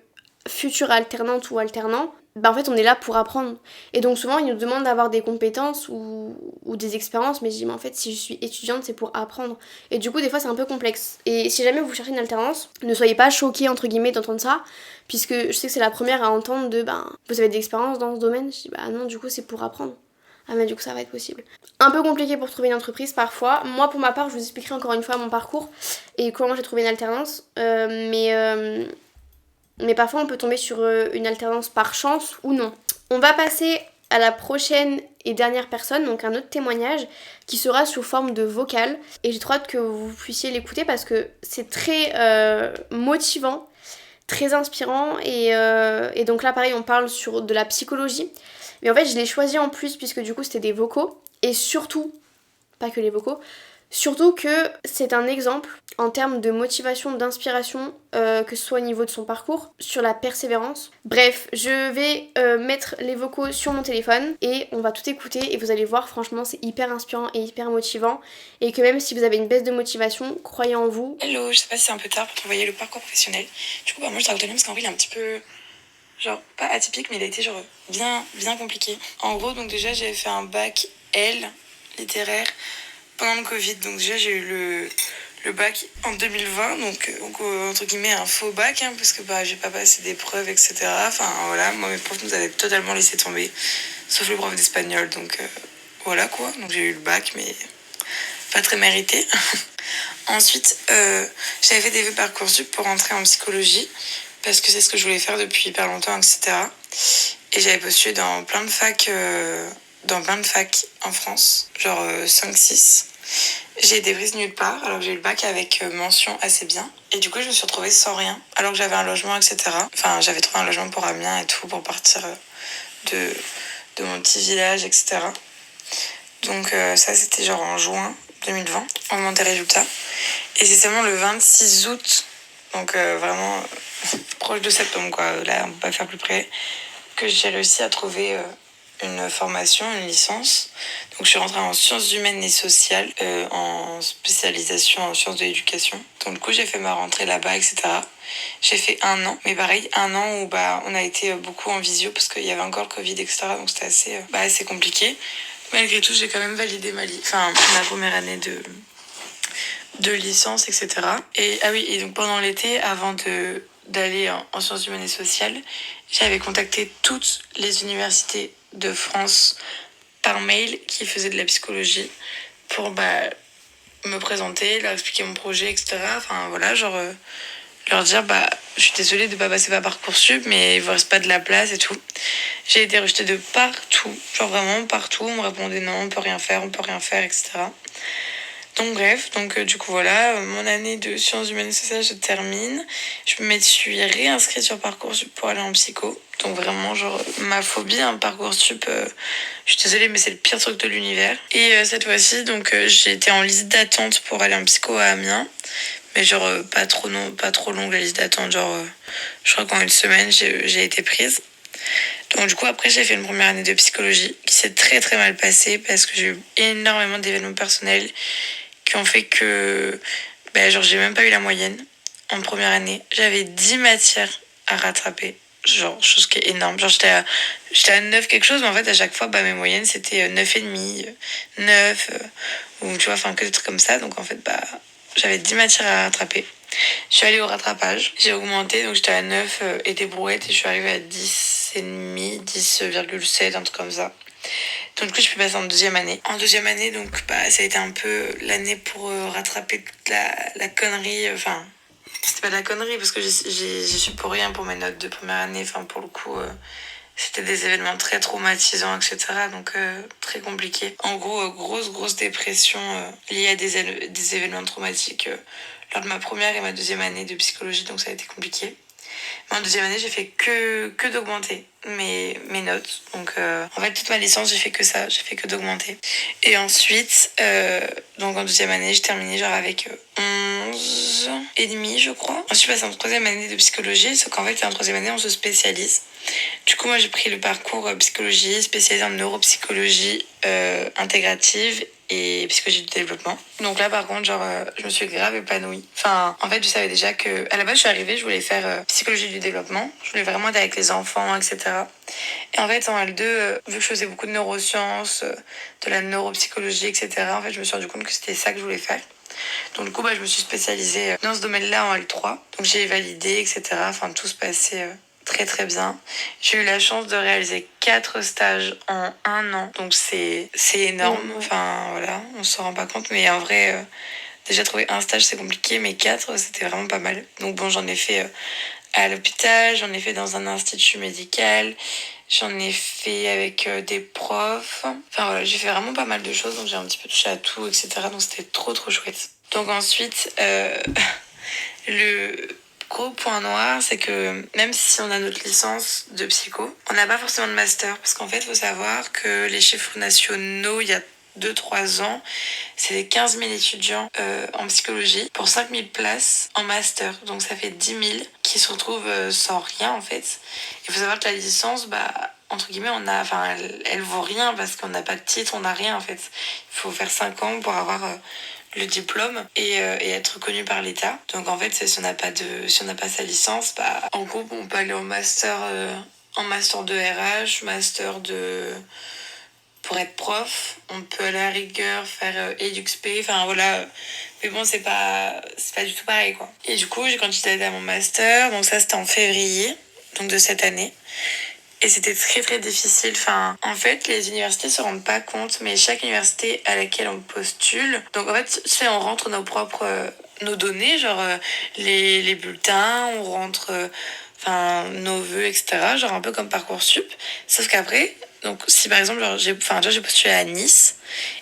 A: future alternante ou alternant, en fait on est là pour apprendre. Et donc souvent ils nous demandent d'avoir des compétences ou des expériences, mais je dis mais en fait si je suis étudiante c'est pour apprendre. Et du coup des fois c'est un peu complexe. Et si jamais vous cherchez une alternance, ne soyez pas choqués entre guillemets d'entendre ça, puisque je sais que c'est la première à entendre de vous avez de l'expérience dans ce domaine. Je dis non, du coup c'est pour apprendre. Ah mais du coup ça va être possible. Un peu compliqué pour trouver une entreprise parfois. Moi pour ma part je vous expliquerai encore une fois mon parcours et comment j'ai trouvé une alternance. Mais parfois on peut tomber sur une alternance par chance ou non. On va passer à la prochaine et dernière personne, donc un autre témoignage qui sera sous forme de vocal. Et j'ai trop hâte que vous puissiez l'écouter parce que c'est très motivant, très inspirant. Et donc là pareil on parle sur de la psychologie. Mais en fait je l'ai choisi en plus puisque du coup c'était des vocaux. Et surtout, pas que les vocaux, surtout que c'est un exemple en termes de motivation, d'inspiration, que ce soit au niveau de son parcours, sur la persévérance. Bref, je vais mettre les vocaux sur mon téléphone et on va tout écouter et vous allez voir, franchement, c'est hyper inspirant et hyper motivant. Et que même si vous avez une baisse de motivation, croyez en vous.
B: Hello, je sais pas si c'est un peu tard pour t'envoyer le parcours professionnel. Du coup, moi je t'ai parce qu'en vrai il est un petit peu, genre, pas atypique, mais il a été genre bien compliqué. En gros, donc déjà j'ai fait un bac L, littéraire, pendant le Covid. Donc déjà j'ai eu le bac en 2020, donc entre guillemets un faux bac, hein, parce que j'ai pas passé d'épreuves, etc. Enfin voilà, moi mes profs nous avaient totalement laissé tomber, sauf le prof d'espagnol, donc voilà quoi. Donc j'ai eu le bac, mais pas très mérité. Ensuite, j'avais fait des vœux Parcoursup pour rentrer en psychologie, parce que c'est ce que je voulais faire depuis hyper longtemps, etc. Et j'avais postulé dans plein de facs en France, genre 5-6. J'ai été prise nulle part, alors que j'ai eu le bac avec mention assez bien. Et du coup, je me suis retrouvée sans rien, alors que j'avais un logement, etc. Enfin, j'avais trouvé un logement pour Amiens et tout, pour partir de mon petit village, etc. Donc ça, c'était genre en juin 2020, au moment des résultats. Et c'est seulement le 26 août, donc vraiment proche de septembre, quoi. Là, on peut pas faire plus près, que j'ai réussi à trouver une formation, une licence. Donc je suis rentrée en sciences humaines et sociales, en spécialisation en sciences de l'éducation. Donc du coup, j'ai fait ma rentrée là-bas, etc. J'ai fait 1 an, mais pareil, 1 an où on a été beaucoup en visio parce qu'il y avait encore le Covid, etc. Donc c'était assez compliqué. Malgré tout, j'ai quand même validé ma première année de licence, etc. Et ah oui, et donc pendant l'été, avant d'aller en sciences humaines et sociales, j'avais contacté toutes les universités de France par mail qui faisaient de la psychologie pour me présenter, leur expliquer mon projet, etc. Enfin voilà, genre leur dire je suis désolée de pas passer par Parcoursup, mais il vous reste pas de la place et tout. J'ai été rejetée de partout, genre vraiment partout. On me répondait non, on peut rien faire, etc. Donc bref, du coup voilà, mon année de sciences humaines et sociales se termine. Je me suis réinscrite sur Parcoursup pour aller en psycho. Donc vraiment, genre, ma phobie, Parcoursup, je suis désolée, mais c'est le pire truc de l'univers. Et cette fois-ci, j'ai été en liste d'attente pour aller en psycho à Amiens. Mais genre, pas trop longue la liste d'attente, genre, je crois qu'en une semaine, j'ai été prise. Donc du coup, après, j'ai fait une première année de psychologie qui s'est très très mal passée parce que j'ai eu énormément d'événements personnels qui ont fait que j'ai même pas eu la moyenne en première année. J'avais 10 matières à rattraper, genre chose qui est énorme. Genre j'étais à 9 quelque chose, mais en fait à chaque fois mes moyennes c'était 9,5, 9 ou tu vois, enfin que des trucs comme ça. Donc en fait j'avais 10 matières à rattraper. Je suis allée au rattrapage, j'ai augmenté, donc j'étais à 9 et des brouettes et je suis arrivée à 10,5, 10,7, un truc comme ça. Donc du coup, je suis passée en deuxième année. En deuxième année, ça a été un peu l'année pour rattraper toute la connerie. Enfin, c'était pas de la connerie parce que j'y suis pour rien pour mes notes de première année. Enfin, pour le coup, c'était des événements très traumatisants, etc. Donc très compliqué. En gros, grosse dépression liée à des événements traumatiques lors de ma première et ma deuxième année de psychologie. Donc ça a été compliqué. Mais en deuxième année, j'ai fait que d'augmenter mes notes. Donc, en fait, toute ma licence, j'ai fait que ça. J'ai fait que d'augmenter. Et ensuite, en deuxième année, j'ai terminé genre avec 11 et demi, je crois. Ensuite, je suis passée en troisième année de psychologie. Sauf qu'en fait, en troisième année, on se spécialise. Du coup, moi, j'ai pris le parcours psychologie, spécialisé en neuropsychologie intégrative et psychologie du développement. Donc là, par contre, je me suis grave épanouie. Enfin, en fait, je savais déjà que, à la base, je suis arrivée, je voulais faire psychologie du développement. Je voulais vraiment être avec les enfants, etc. Et en fait, en L2, vu que je faisais beaucoup de neurosciences, de la neuropsychologie, etc., en fait, je me suis rendu compte que c'était ça que je voulais faire. Donc du coup, je me suis spécialisée dans ce domaine-là en L3. Donc j'ai validé, etc. Enfin, tout se passait très très bien. J'ai eu la chance de réaliser 4 stages en 1 an. Donc c'est énorme. Enfin voilà, on se rend pas compte. Mais en vrai, déjà trouver un stage c'est compliqué. Mais 4, c'était vraiment pas mal. Donc bon, j'en ai fait à l'hôpital, j'en ai fait dans un institut médical. J'en ai fait avec des profs. Enfin voilà, j'ai fait vraiment pas mal de choses. Donc j'ai un petit peu touché à tout, etc. Donc c'était trop trop chouette. Donc ensuite, le gros point noir, c'est que même si on a notre licence de psycho, on n'a pas forcément de master. Parce qu'en fait, il faut savoir que les chiffres nationaux, il y a 2-3 ans, c'est 15 000 étudiants en psychologie pour 5 000 places en master. Donc ça fait 10 000 qui se retrouvent sans rien en fait. Il faut savoir que la licence, entre guillemets, elle vaut rien parce qu'on n'a pas de titre, on n'a rien en fait. Il faut faire 5 ans pour avoir le diplôme et être reconnu par l'État. Donc en fait, si on n'a pas sa licence, en gros, on peut aller en master de RH, pour être prof, on peut à la rigueur faire EduxP, enfin voilà. Mais bon, c'est pas du tout pareil, quoi. Et du coup, j'ai candidaté à mon master, donc ça c'était en février, donc de cette année. Et c'était très très difficile. Enfin, en fait, les universités se rendent pas compte, mais chaque université à laquelle on postule, donc en fait, on rentre nos données, les bulletins, on rentre nos vœux, etc. Genre un peu comme Parcoursup. Sauf qu'après, donc si par exemple, j'ai postulé à Nice,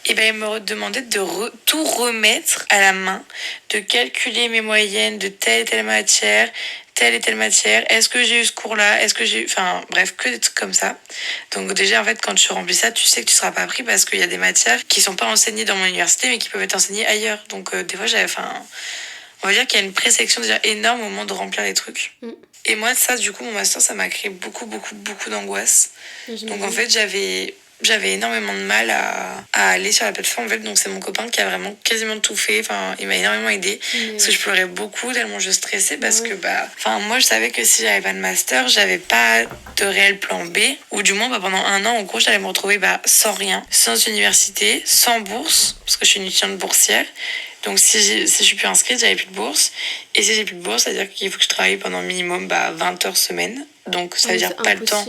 B: et ben ils me demandaient de tout remettre à la main, de calculer mes moyennes de telle et telle matière, est-ce que j'ai eu ce cours-là, enfin bref, que des trucs comme ça. Donc déjà en fait quand tu remplis ça, tu sais que tu seras pas pris parce qu'il y a des matières qui sont pas enseignées dans mon université mais qui peuvent être enseignées ailleurs. Donc des fois on va dire qu'il y a une présélection déjà énorme au moment de remplir les trucs. Et moi ça, du coup, mon master, ça m'a créé beaucoup beaucoup beaucoup d'angoisse. Donc en fait j'avais énormément de mal à aller sur la plateforme. En fait, donc c'est mon copain qui a vraiment quasiment tout fait. Enfin, il m'a énormément aidé. Parce que je pleurais beaucoup tellement je stressais. Parce que, moi, je savais que si j'avais pas de master, j'avais pas de réel plan B. Ou du moins, pendant 1 an, en gros, j'allais me retrouver sans rien, sans université, sans bourse. Parce que je suis une étudiante boursière. Donc si je suis plus inscrite, j'avais plus de bourse. Et si j'ai plus de bourse, ça veut dire qu'il faut que je travaille pendant minimum 20 heures semaine. Donc ça veut dire pas le temps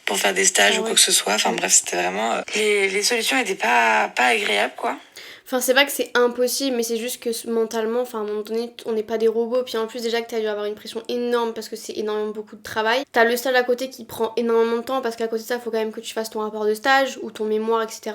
B: pour faire des stages ou quoi que ce soit. Enfin bref, c'était vraiment... les solutions étaient pas agréables, quoi.
A: Enfin, c'est pas que c'est impossible, mais c'est juste que mentalement, à un moment donné, on n'est pas des robots. Puis en plus, déjà que t'as dû avoir une pression énorme parce que c'est énormément beaucoup de travail. T'as le stage à côté qui prend énormément de temps parce qu'à côté de ça, il faut quand même que tu fasses ton rapport de stage ou ton mémoire, etc.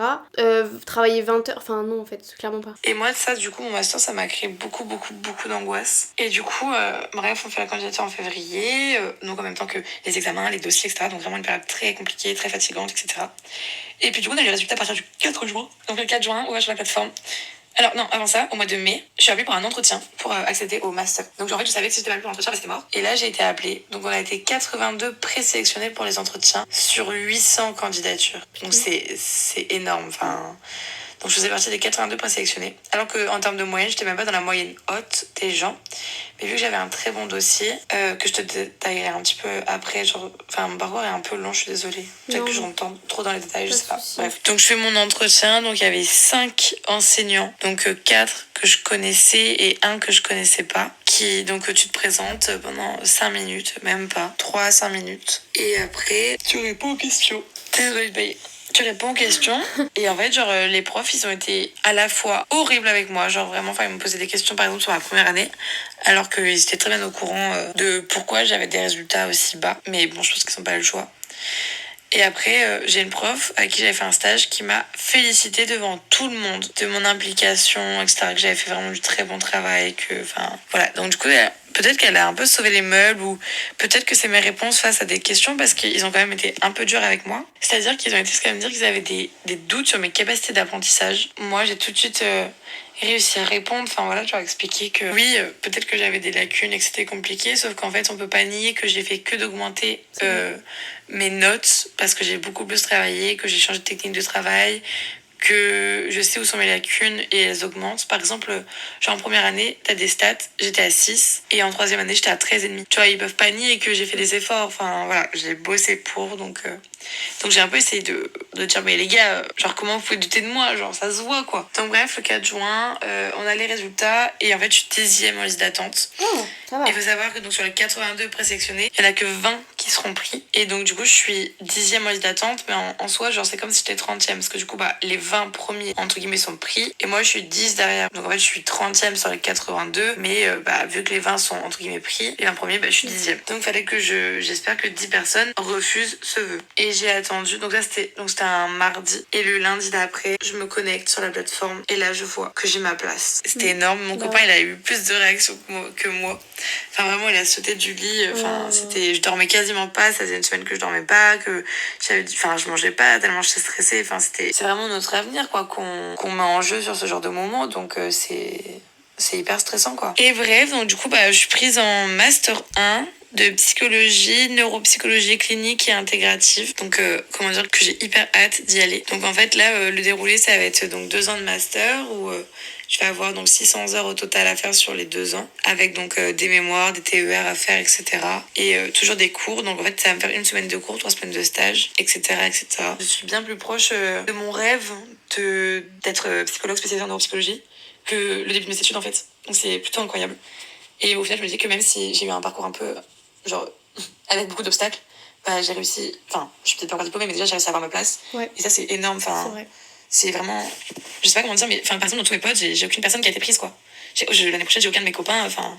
A: Travailler 20 heures, enfin non, en fait, clairement pas.
B: Et moi, ça, du coup, mon master, ça m'a créé beaucoup, beaucoup, beaucoup d'angoisse. Et du coup, bref, on fait la candidature en février, donc en même temps que les examens, les dossiers, etc. Donc vraiment une période très compliquée, très fatigante, etc. Et puis du coup, on a eu les résultats à partir du 4 juin. Donc le 4 juin, sur la plateforme. Alors non, avant ça, au mois de mai, je suis appelée pour un entretien pour accéder au master. Donc en fait, je savais que si j'étais pas appelée pour l'entretien, c'était mort. Et là, j'ai été appelée. Donc on a été 82 présélectionnés pour les entretiens sur 800 candidatures. Donc c'est énorme. Donc je faisais partie des 82 présélectionnés. Alors qu'en termes de moyenne, j'étais même pas dans la moyenne haute des gens. Mais vu que j'avais un très bon dossier, que je te détaillerai un petit peu après, mon parcours est un peu long, je suis désolée. Peut-être que je rentre trop dans les détails, je sais pas. Bref. Donc je fais mon entretien, donc il y avait 5 enseignants, donc 4 que je connaissais et 1 que je connaissais pas. Donc tu te présentes pendant 5 minutes, même pas, 3 à 5 minutes. Et après, tu réponds aux questions. Désolée, tu réponds aux questions et en fait les profs ils ont été à la fois horribles avec moi, vraiment ils m'ont posé des questions par exemple sur ma première année alors qu'ils étaient très bien au courant de pourquoi j'avais des résultats aussi bas, mais bon je pense qu'ils n'ont pas eu le choix. Et après, j'ai une prof à qui j'avais fait un stage qui m'a félicité devant tout le monde de mon implication, etc. Que j'avais fait vraiment du très bon travail. Voilà. Donc du coup, peut-être qu'elle a un peu sauvé les meubles ou peut-être que c'est mes réponses face à des questions parce qu'ils ont quand même été un peu durs avec moi. C'est-à-dire qu'ils ont été jusqu'à me dire qu'ils avaient des doutes sur mes capacités d'apprentissage. Moi, j'ai tout de suite... réussi à répondre, expliquer que oui, peut-être que j'avais des lacunes et que c'était compliqué, sauf qu'en fait on peut pas nier que j'ai fait que d'augmenter mes notes parce que j'ai beaucoup plus travaillé, que j'ai changé de technique de travail, que je sais où sont mes lacunes et elles augmentent. Par exemple, genre en première année, t'as des stats, j'étais à 6 et en troisième année, j'étais à 13,5. Tu vois, ils peuvent pas nier que j'ai fait des efforts. Enfin, voilà, j'ai bossé pour, donc j'ai un peu essayé de dire, mais les gars, genre comment vous pouvez douter de moi? Genre ça se voit quoi. Donc bref, le 4 juin, on a les résultats et en fait je suis 10e en liste d'attente.
A: Oh, ça va.
B: Il faut savoir que donc, sur les 82 présélectionnés, il n'y en a que 20 qui seront pris. Et donc du coup je suis 10e en liste d'attente, mais en soi genre c'est comme si j'étais 30e. Parce que du coup bah, les 20 premiers entre guillemets sont pris et moi je suis 10 derrière. Donc en fait je suis 30e sur les 82, mais bah, vu que les 20 sont entre guillemets pris, les 20 premiers bah, je suis 10e. Donc il fallait que j'espère que 10 personnes refusent ce vœu. Et j'ai attendu, donc c'était un mardi. Et le lundi d'après, je me connecte sur la plateforme et là je vois que j'ai ma place. C'était énorme. Mon copain il a eu plus de réactions que moi. Enfin vraiment il a sauté du lit. Enfin je dormais quasiment pas. Ça faisait une semaine que je dormais pas, que je mangeais pas tellement j'étais stressée. Enfin c'est vraiment notre avenir quoi qu'on met en jeu sur ce genre de moment. Donc c'est hyper stressant quoi. Et bref, donc du coup bah je suis prise en master 1 de psychologie, neuropsychologie clinique et intégrative. Donc, comment dire que j'ai hyper hâte d'y aller. Donc, en fait, là, le déroulé, ça va être donc 2 ans de master où je vais avoir donc 600 heures au total à faire sur les 2 ans avec donc des mémoires, des TER à faire, etc. Et toujours des cours. Donc, en fait, ça va me faire 1 semaine de cours, 3 semaines de stage, etc., etc. Je suis bien plus proche de mon rêve d'être psychologue spécialisée en neuropsychologie que le début de mes études, en fait. Donc, c'est plutôt incroyable. Et au final, je me dis que même si j'ai eu un parcours un peu genre avec beaucoup d'obstacles, bah j'ai réussi, enfin je suis peut-être pas encore diplômée mais déjà j'ai réussi à avoir ma place.
A: Ouais.
B: Et ça c'est énorme. Enfin
A: c'est vrai.
B: C'est vraiment, je sais pas comment dire, mais enfin par exemple dans tous mes potes j'ai aucune personne qui a été prise quoi. L'année prochaine j'ai aucun de mes copains, enfin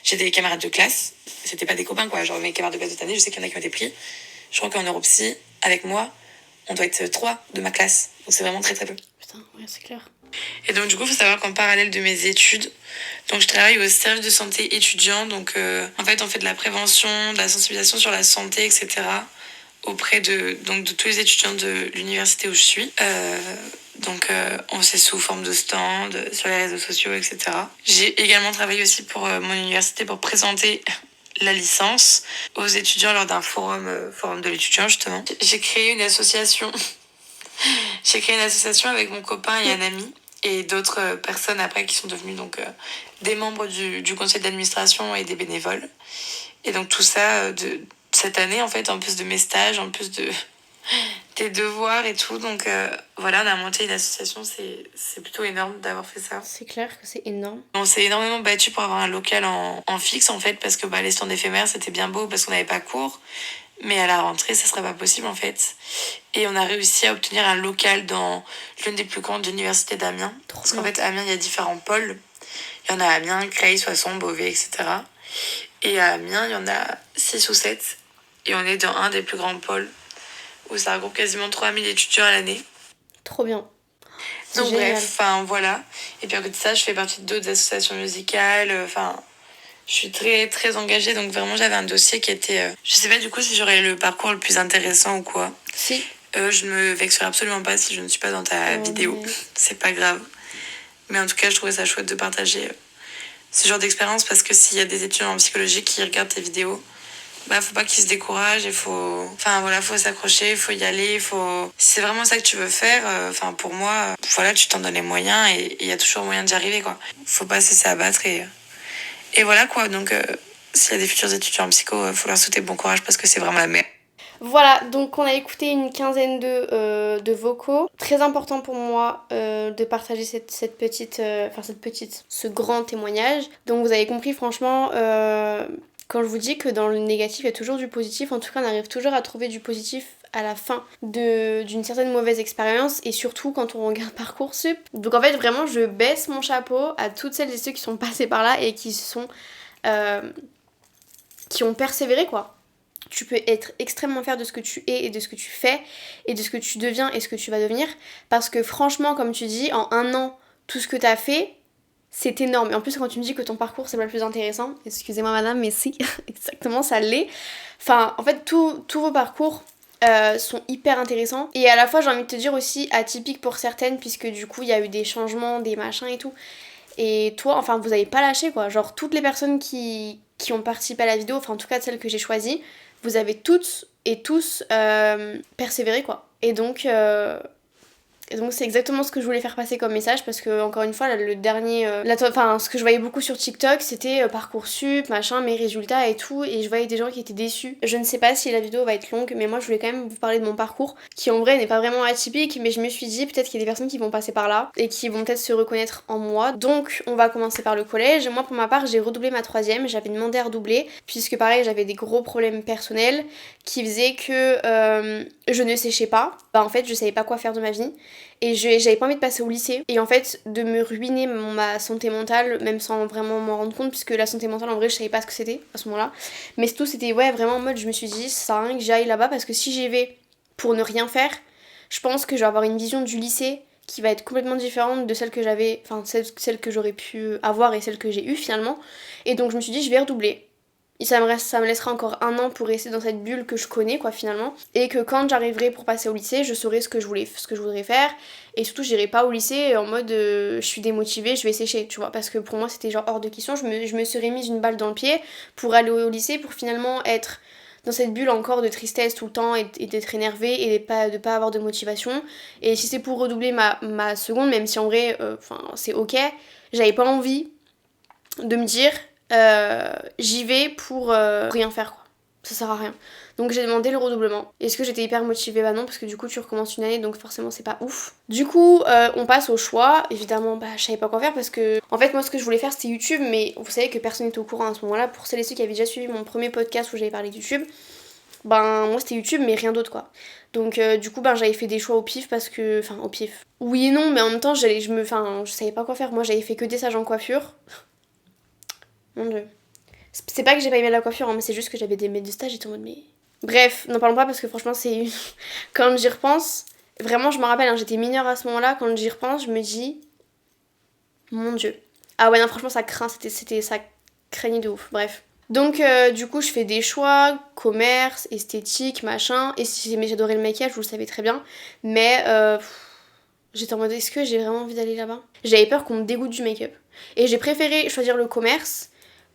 B: j'ai des camarades de classe, c'était pas des copains quoi, genre mes camarades de classe de cette année, je sais qu'il y en a qui ont été pris. Je crois qu'en neuropsy avec moi on doit être 3 de ma classe, donc c'est vraiment très très peu.
A: Putain, ouais, c'est clair.
B: Et donc du coup il faut savoir qu'en parallèle de mes études, donc je travaille au service de santé étudiant. Donc en fait on fait de la prévention, de la sensibilisation sur la santé, etc. auprès de tous les étudiants de l'université où je suis. On fait sous forme de stand, sur les réseaux sociaux, etc. J'ai également travaillé aussi pour mon université pour présenter la licence aux étudiants lors d'un forum de l'étudiant justement. J'ai créé une association. J'ai créé une association avec mon copain et un ami et d'autres personnes après qui sont devenues donc des membres du conseil d'administration et des bénévoles. Et donc tout ça de cette année en fait, en plus de mes stages, en plus des devoirs et tout. Donc voilà, on a monté une association, c'est plutôt énorme d'avoir fait ça.
A: C'est clair que c'est énorme.
B: On s'est énormément battu pour avoir un local en fixe en fait, parce que les stands éphémères c'était bien beau parce qu'on n'avait pas cours. Mais à la rentrée, ça serait pas possible en fait. Et on a réussi à obtenir un local dans l'une des plus grandes universités d'Amiens. Parce qu'en fait, à Amiens, il y a différents pôles. Il y en a à Amiens, Creil, Soissons, Beauvais, etc. Et à Amiens, il y en a 6 ou 7. Et on est dans un des plus grands pôles où ça regroupe quasiment 3000 étudiants à l'année.
A: Trop bien.
B: Donc génial. Bref, enfin voilà. Et puis à côté de ça, je fais partie d'autres associations musicales. Enfin, je suis très très engagée, donc vraiment j'avais un dossier qui était... Je sais pas du coup si j'aurais le parcours le plus intéressant ou quoi.
A: Si.
B: Je ne me vexerai absolument pas si je ne suis pas dans ta vidéo. Mais... C'est pas grave. Mais en tout cas, je trouvais ça chouette de partager ce genre d'expérience parce que s'il y a des étudiants en psychologie qui regardent tes vidéos, bah faut pas qu'ils se découragent, il faut... Enfin voilà, faut s'accrocher, il faut y aller, faut... Si c'est vraiment ça que tu veux faire, enfin pour moi, voilà, tu t'en donnes les moyens et il y a toujours moyen d'y arriver quoi. Faut pas se laisser abattre et voilà quoi, donc s'il y a des futurs étudiants en psycho, faut leur souhaiter bon courage parce que c'est vraiment la merde.
A: Voilà, donc on a écouté une quinzaine de vocaux. Très important pour moi de partager ce grand témoignage. Donc vous avez compris, franchement, quand je vous dis que dans le négatif, il y a toujours du positif, en tout cas on arrive toujours à trouver du positif à la fin d'une certaine mauvaise expérience et surtout quand on regarde Parcoursup. Donc en fait vraiment je baisse mon chapeau à toutes celles et ceux qui sont passés par là et qui ont persévéré quoi. Tu peux être extrêmement fier de ce que tu es et de ce que tu fais et de ce que tu deviens et ce que tu vas devenir parce que franchement comme tu dis en 1 an tout ce que t'as fait c'est énorme. Et en plus quand tu me dis que ton parcours c'est pas le plus intéressant, excusez-moi madame mais si exactement ça l'est. Enfin en fait tous vos parcours sont hyper intéressants et à la fois j'ai envie de te dire aussi atypiques pour certaines puisque du coup il y a eu des changements, des machins et tout. Et toi, enfin vous avez pas lâché quoi, genre toutes les personnes qui ont participé à la vidéo, enfin en tout cas celles que j'ai choisies, vous avez toutes et tous persévéré quoi. Et donc Et donc c'est exactement ce que je voulais faire passer comme message parce que encore une fois là, le dernier ce que je voyais beaucoup sur TikTok c'était Parcoursup, machin, mes résultats et tout et je voyais des gens qui étaient déçus. Je ne sais pas si la vidéo va être longue mais moi je voulais quand même vous parler de mon parcours qui en vrai n'est pas vraiment atypique mais je me suis dit peut-être qu'il y a des personnes qui vont passer par là et qui vont peut-être se reconnaître en moi. Donc on va commencer par le collège. Moi pour ma part j'ai redoublé ma troisième, j'avais demandé à redoubler puisque pareil j'avais des gros problèmes personnels qui faisaient que je ne séchais pas. En fait je savais pas quoi faire de ma vie et j'avais pas envie de passer au lycée et en fait de me ruiner ma santé mentale même sans vraiment m'en rendre compte puisque la santé mentale en vrai je savais pas ce que c'était à ce moment-là mais surtout c'était vraiment en mode je me suis dit ça sert à rien que j'aille là-bas parce que si j'y vais pour ne rien faire je pense que je vais avoir une vision du lycée qui va être complètement différente de celle que j'avais, enfin celle que j'aurais pu avoir et celle que j'ai eue finalement et donc je me suis dit je vais redoubler. Et ça me laissera encore 1 an pour rester dans cette bulle que je connais quoi finalement. Et que quand j'arriverai pour passer au lycée, je saurai ce que je voudrais faire. Et surtout j'irai pas au lycée en mode je suis démotivée, je vais sécher, tu vois. Parce que pour moi c'était genre hors de question, je me serais mise une balle dans le pied pour aller au lycée pour finalement être dans cette bulle encore de tristesse tout le temps et d'être énervée et de pas avoir de motivation. Et si c'est pour redoubler ma seconde, même si en vrai c'est ok, j'avais pas envie de me dire j'y vais pour rien faire quoi. Ça sert à rien. Donc j'ai demandé le redoublement. Est-ce que j'étais hyper motivée? Bah non, parce que du coup tu recommences une année donc forcément c'est pas ouf. Du coup on passe au choix. Évidemment je savais pas quoi faire parce que en fait moi ce que je voulais faire c'était YouTube mais vous savez que personne n'était au courant à ce moment là. Pour celles et ceux qui avaient déjà suivi mon premier podcast où j'avais parlé de YouTube, moi c'était YouTube mais rien d'autre quoi. Donc du coup j'avais fait des choix au pif parce que... Enfin au pif. Oui et non mais en même temps je savais pas quoi faire. Moi j'avais fait que des stages en coiffure. Mon dieu. C'est pas que j'ai pas aimé la coiffure, hein, mais c'est juste que j'avais des maîtres de stage et tout en mode mais... Bref, n'en parlons pas parce que franchement c'est... Quand j'y repense, vraiment je me rappelle, hein, j'étais mineure à ce moment-là, quand j'y repense, je me dis... Mon dieu. Ah ouais non franchement ça craint, ça craignait de ouf, bref. Donc du coup je fais des choix, commerce, esthétique, machin, et si j'adorais le maquillage, vous le savez très bien, mais j'étais en mode est-ce que j'ai vraiment envie d'aller là-bas? J'avais peur qu'on me dégoûte du make-up. Et j'ai préféré choisir le commerce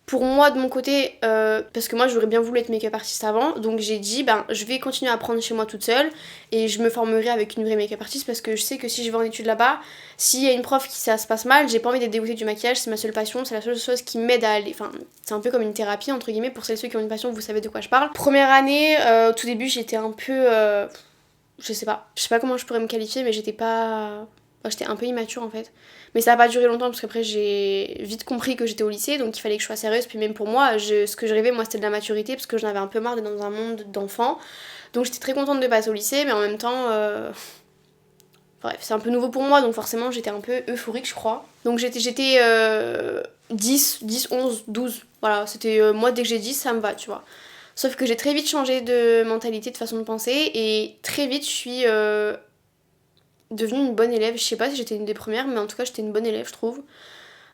A: pour moi de mon côté parce que moi j'aurais bien voulu être make-up artiste avant donc j'ai dit je vais continuer à apprendre chez moi toute seule et je me formerai avec une vraie make-up artiste parce que je sais que si je vais en études là-bas s'il y a une prof qui ça se passe mal j'ai pas envie d'être dégoûtée du maquillage, c'est ma seule passion, c'est la seule chose qui m'aide à aller, c'est un peu comme une thérapie entre guillemets pour celles et ceux qui ont une passion, vous savez de quoi je parle. Première année au tout début j'étais un peu je sais pas comment je pourrais me qualifier mais j'étais un peu immature en fait. Mais ça a pas duré longtemps parce qu'après j'ai vite compris que j'étais au lycée donc il fallait que je sois sérieuse. Puis même pour moi, ce que je rêvais moi c'était de la maturité parce que j'en avais un peu marre d'être dans un monde d'enfants. Donc j'étais très contente de passer au lycée mais en même temps... Bref, c'est un peu nouveau pour moi donc forcément j'étais un peu euphorique je crois. Donc j'étais 10, 11, 12. Voilà, c'était moi dès que j'ai 10 ça me va tu vois. Sauf que j'ai très vite changé de mentalité, de façon de penser et très vite je suis... devenue une bonne élève, je sais pas si j'étais une des premières mais en tout cas j'étais une bonne élève je trouve.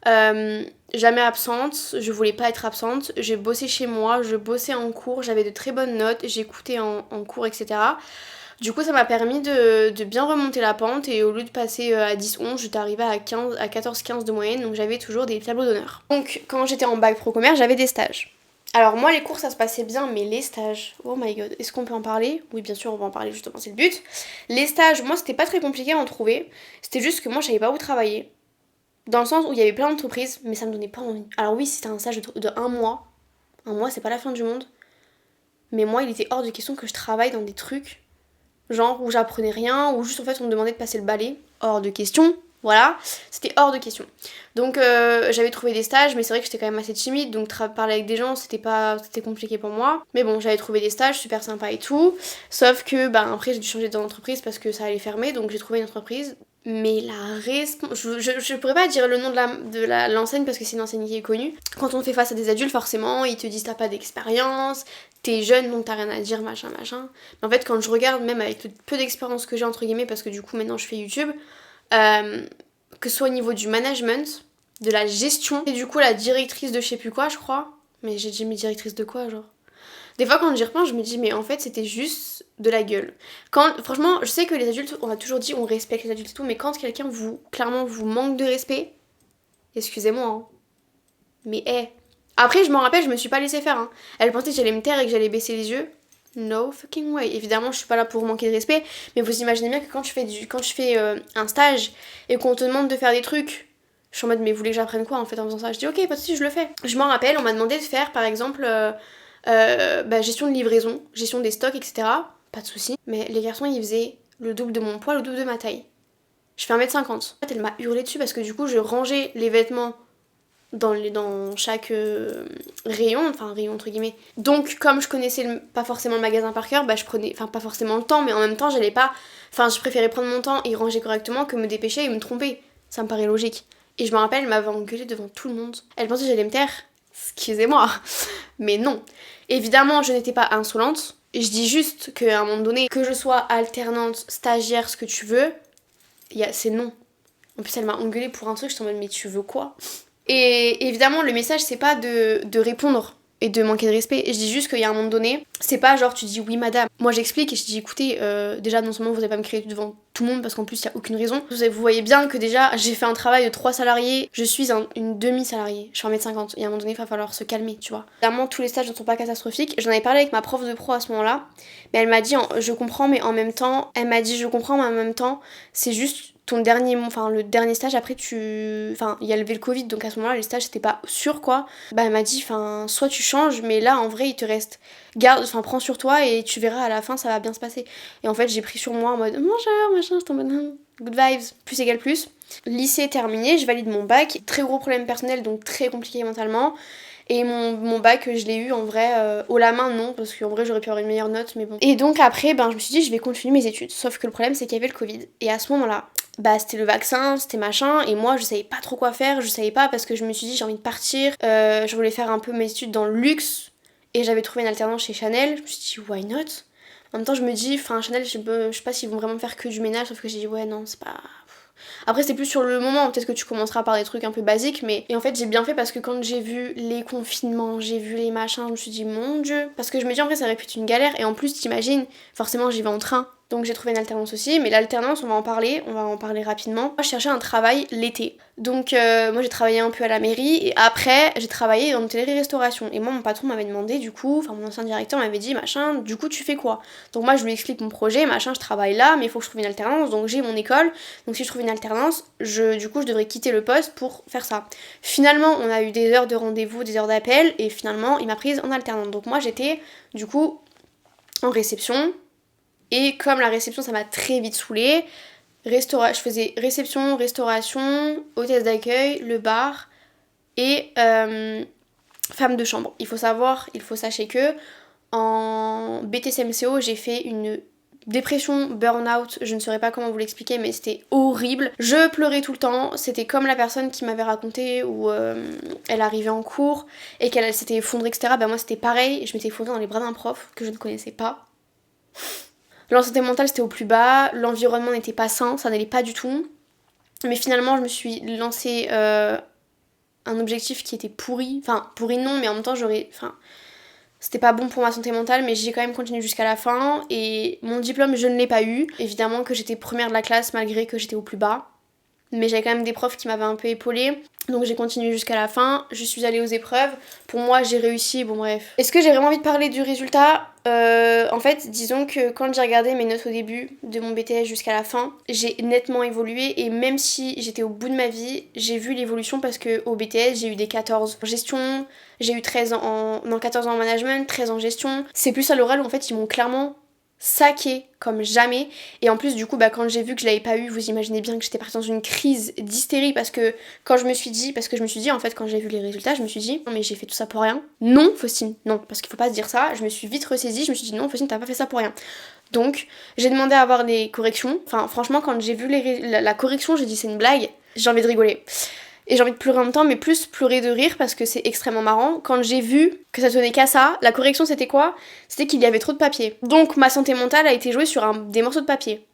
A: Jamais absente, je voulais pas être absente, j'ai bossé chez moi, je bossais en cours, j'avais de très bonnes notes, j'écoutais en cours etc. Du coup ça m'a permis de bien remonter la pente et au lieu de passer à 10-11 j'étais arrivée à 14-15 de moyenne donc j'avais toujours des tableaux d'honneur. Donc quand j'étais en bac pro commerce j'avais des stages. Alors moi les cours ça se passait bien mais les stages, oh my god, est-ce qu'on peut en parler? Oui bien sûr on va en parler justement, c'est le but. Les stages, moi c'était pas très compliqué à en trouver, c'était juste que moi je savais pas où travailler. Dans le sens où il y avait plein d'entreprises mais ça me donnait pas envie. Alors oui c'était un stage de 1 mois c'est pas la fin du monde. Mais moi il était hors de question que je travaille dans des trucs genre où j'apprenais rien, ou juste en fait on me demandait de passer le balai, hors de question. Voilà, c'était hors de question. Donc j'avais trouvé des stages, mais c'est vrai que j'étais quand même assez timide, donc parler avec des gens c'était compliqué pour moi. Mais bon, j'avais trouvé des stages super sympas et tout. Sauf que après j'ai dû changer d'entreprise parce que ça allait fermer, donc j'ai trouvé une entreprise. Mais je pourrais pas dire le nom de l'enseigne parce que c'est une enseigne qui est connue. Quand on fait face à des adultes, forcément, ils te disent t'as pas d'expérience, t'es jeune donc t'as rien à dire, machin. Mais en fait, quand je regarde, même avec le peu d'expérience que j'ai, entre guillemets, parce que du coup maintenant je fais YouTube, que ce soit au niveau du management, de la gestion, et du coup la directrice de je sais plus quoi, je crois. Mais j'ai dit mais directrice de quoi, genre? Des fois quand j'y repense, je me dis mais en fait c'était juste de la gueule. Franchement, je sais que les adultes, on a toujours dit on respecte les adultes et tout, mais quand quelqu'un clairement vous manque de respect, excusez-moi, hein. Mais Après je m'en rappelle, je me suis pas laissée faire, hein. Elle pensait que j'allais me taire et que j'allais baisser les yeux. No fucking way. Évidemment, je suis pas là pour manquer de respect, mais vous imaginez bien que quand je fais un stage et qu'on te demande de faire des trucs, je suis en mode mais vous voulez que j'apprenne quoi en fait en faisant ça? Je dis ok, pas de soucis, je le fais. Je m'en rappelle, on m'a demandé de faire par exemple gestion de livraison, gestion des stocks, etc. Pas de soucis. Mais les garçons ils faisaient le double de mon poids, le double de ma taille. Je fais 1m50. En fait, elle m'a hurlé dessus parce que du coup, je rangeais les vêtements dans chaque rayon, enfin rayon entre guillemets. Donc, comme je connaissais pas forcément le magasin par cœur, bah je prenais, enfin pas forcément le temps, mais en même temps, j'allais pas. Enfin, je préférais prendre mon temps et ranger correctement que me dépêcher et me tromper. Ça me paraît logique. Et je me rappelle, elle m'avait engueulée devant tout le monde. Elle pensait que j'allais me taire. Excusez-moi. Mais non. Évidemment, je n'étais pas insolente. Je dis juste qu'à un moment donné, que je sois alternante, stagiaire, ce que tu veux, c'est non. En plus, elle m'a engueulée pour un truc, je suis en mode, mais tu veux quoi? Et évidemment, le message, c'est pas de répondre et de manquer de respect. Je dis juste qu'il y a un moment donné, c'est pas genre tu dis oui madame. Moi j'explique et je dis écoutez, déjà non seulement vous allez pas me crier devant tout le monde parce qu'en plus il y a aucune raison. Vous voyez bien que déjà j'ai fait un travail de 3 salariés, je suis une demi-salariée, je suis 1m50 et à un moment donné il va falloir se calmer, tu vois. Évidemment tous les stages ne sont pas catastrophiques. J'en avais parlé avec ma prof de pro à ce moment-là, mais elle m'a dit je comprends mais en même temps, c'est juste le dernier stage après il y a le Covid donc à ce moment-là les stages c'était pas sûr quoi. Bah elle m'a dit soit tu changes mais là en vrai il te reste prends sur toi et tu verras à la fin ça va bien se passer. Et en fait j'ai pris sur moi en mode bonjour machin, j'étais en mode good vibes, plus égale plus. Lycée terminé, je valide mon bac, très gros problème personnel donc très compliqué mentalement. Et mon bac, je l'ai eu en vrai haut la main, non, parce qu'en vrai j'aurais pu avoir une meilleure note, mais bon. Et donc après, je me suis dit je vais continuer mes études. Sauf que le problème c'est qu'il y avait le Covid. Et à ce moment-là, c'était le vaccin, c'était machin, et moi je savais pas trop quoi faire, je savais pas parce que je me suis dit j'ai envie de partir, je voulais faire un peu mes études dans le luxe, et j'avais trouvé une alternance chez Chanel, je me suis dit why not? En même temps je me dis, Chanel, je sais pas s'ils vont vraiment faire que du ménage, sauf que j'ai dit ouais non, c'est pas... Après c'est plus sur le moment, peut-être que tu commenceras par des trucs un peu basiques, mais... Et en fait j'ai bien fait parce que quand j'ai vu les confinements, j'ai vu les machins, je me suis dit mon dieu, parce que je me dis en vrai ça aurait pu être une galère, et en plus t'imagines, forcément j'y vais en train. Donc j'ai trouvé une alternance aussi, mais l'alternance on va en parler rapidement. Moi je cherchais un travail l'été. Donc moi j'ai travaillé un peu à la mairie et après j'ai travaillé dans l'hôtellerie-restauration. Et moi mon patron m'avait demandé du coup, mon ancien directeur m'avait dit machin, du coup tu fais quoi? Donc moi je lui explique mon projet, machin, je travaille là, mais il faut que je trouve une alternance, donc j'ai mon école. Donc si je trouve une alternance, je devrais quitter le poste pour faire ça. Finalement on a eu des heures de rendez-vous, des heures d'appel et finalement il m'a prise en alternance. Donc moi j'étais du coup en réception. Et comme la réception, ça m'a très vite saoulée, je faisais réception, restauration, hôtesse d'accueil, le bar et femme de chambre. Il faut sachez que en BTSMCO, j'ai fait une dépression, burn-out, je ne saurais pas comment vous l'expliquer, mais c'était horrible. Je pleurais tout le temps, c'était comme la personne qui m'avait raconté où elle arrivait en cours et qu'elle s'était effondrée, etc. Moi c'était pareil, je m'étais effondrée dans les bras d'un prof que je ne connaissais pas. La santé mentale c'était au plus bas, l'environnement n'était pas sain, ça n'allait pas du tout. Mais finalement je me suis lancé un objectif qui était pourri. Enfin pourri non, mais en même temps c'était pas bon pour ma santé mentale, mais j'ai quand même continué jusqu'à la fin. Et mon diplôme je ne l'ai pas eu. Évidemment que j'étais première de la classe malgré que j'étais au plus bas. Mais j'avais quand même des profs qui m'avaient un peu épaulée. Donc j'ai continué jusqu'à la fin, je suis allée aux épreuves. Pour moi j'ai réussi, bon bref. Est-ce que j'ai vraiment envie de parler du résultat? En fait, disons que quand j'ai regardé mes notes au début de mon BTS jusqu'à la fin, j'ai nettement évolué. Et même si j'étais au bout de ma vie, j'ai vu l'évolution parce qu'au BTS j'ai eu des 14 en gestion, j'ai eu 14 ans en management, 13 en gestion. C'est plus à l'oral où en fait ils m'ont clairement saqué comme jamais. Et en plus du coup quand j'ai vu que je l'avais pas eu, vous imaginez bien que j'étais partie dans une crise d'hystérie parce que je me suis dit en fait quand j'ai vu les résultats, je me suis dit non mais j'ai fait tout ça pour rien. Non Faustine, non, parce qu'il faut pas se dire ça. Je me suis vite ressaisie, je me suis dit non Faustine t'as pas fait ça pour rien. Donc j'ai demandé à avoir les corrections. Enfin franchement quand j'ai vu la correction j'ai dit c'est une blague, j'ai envie de rigoler. Et j'ai envie de pleurer en même temps, mais plus pleurer de rire parce que c'est extrêmement marrant. Quand j'ai vu que ça tenait qu'à ça, la correction c'était quoi? C'était qu'il y avait trop de papier. Donc ma santé mentale a été jouée sur des morceaux de papier.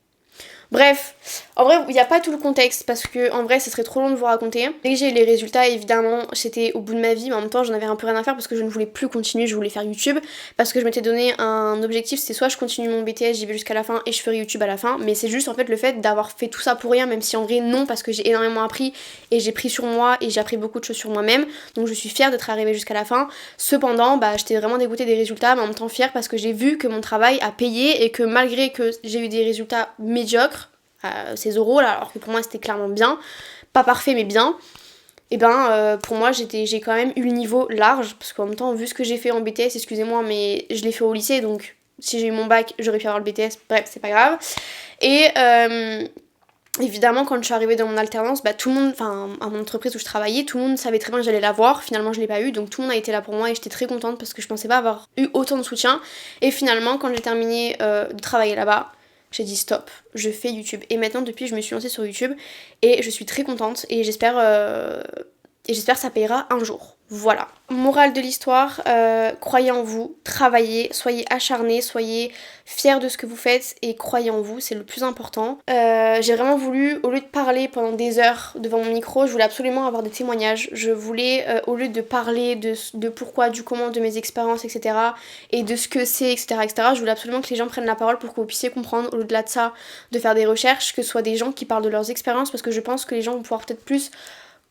A: Bref, en vrai, il n'y a pas tout le contexte parce que en vrai, ça serait trop long de vous raconter. Dès que j'ai eu les résultats, évidemment, c'était au bout de ma vie, mais en même temps, j'en avais un peu rien à faire parce que je ne voulais plus continuer, je voulais faire YouTube. Parce que je m'étais donné un objectif, c'est soit je continue mon BTS, j'y vais jusqu'à la fin et je ferai YouTube à la fin. Mais c'est juste en fait le fait d'avoir fait tout ça pour rien, même si en vrai, non, parce que j'ai énormément appris et j'ai pris sur moi et j'ai appris beaucoup de choses sur moi-même. Donc je suis fière d'être arrivée jusqu'à la fin. Cependant, j'étais vraiment dégoûtée des résultats, mais en même temps fière parce que j'ai vu que mon travail a payé et que malgré que j'ai eu des résultats médiocres, ces euros là, alors que pour moi c'était clairement bien, pas parfait mais bien, et pour moi j'ai quand même eu le niveau large, parce qu'en même temps vu ce que j'ai fait en BTS, excusez-moi mais je l'ai fait au lycée, donc si j'ai eu mon bac j'aurais pu avoir le BTS, bref c'est pas grave. Et évidemment quand je suis arrivée dans mon alternance, tout le monde, enfin à mon entreprise où je travaillais, tout le monde savait très bien que j'allais l'avoir, finalement je l'ai pas eu, donc tout le monde a été là pour moi et j'étais très contente parce que je pensais pas avoir eu autant de soutien. Et finalement quand j'ai terminé de travailler là-bas, j'ai dit stop, je fais YouTube. Et maintenant, depuis, je me suis lancée sur YouTube et je suis très contente et j'espère que ça payera un jour. Voilà. Morale de l'histoire, croyez en vous, travaillez, soyez acharnés, soyez fiers de ce que vous faites et croyez en vous, c'est le plus important. J'ai vraiment voulu, au lieu de parler pendant des heures devant mon micro, je voulais absolument avoir des témoignages. Je voulais, au lieu de parler de pourquoi, du comment, de mes expériences, etc. et de ce que c'est, etc., je voulais absolument que les gens prennent la parole pour que vous puissiez comprendre, au-delà de ça, de faire des recherches, que ce soit des gens qui parlent de leurs expériences, parce que je pense que les gens vont pouvoir peut-être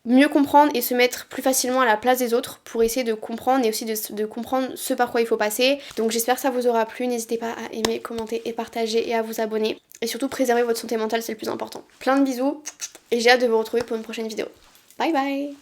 A: mieux comprendre et se mettre plus facilement à la place des autres pour essayer de comprendre et aussi de comprendre ce par quoi il faut passer. Donc j'espère que ça vous aura plu, n'hésitez pas à aimer, commenter et partager et à vous abonner. Et surtout préserver votre santé mentale, c'est le plus important. Plein de bisous et j'ai hâte de vous retrouver pour une prochaine vidéo. Bye bye.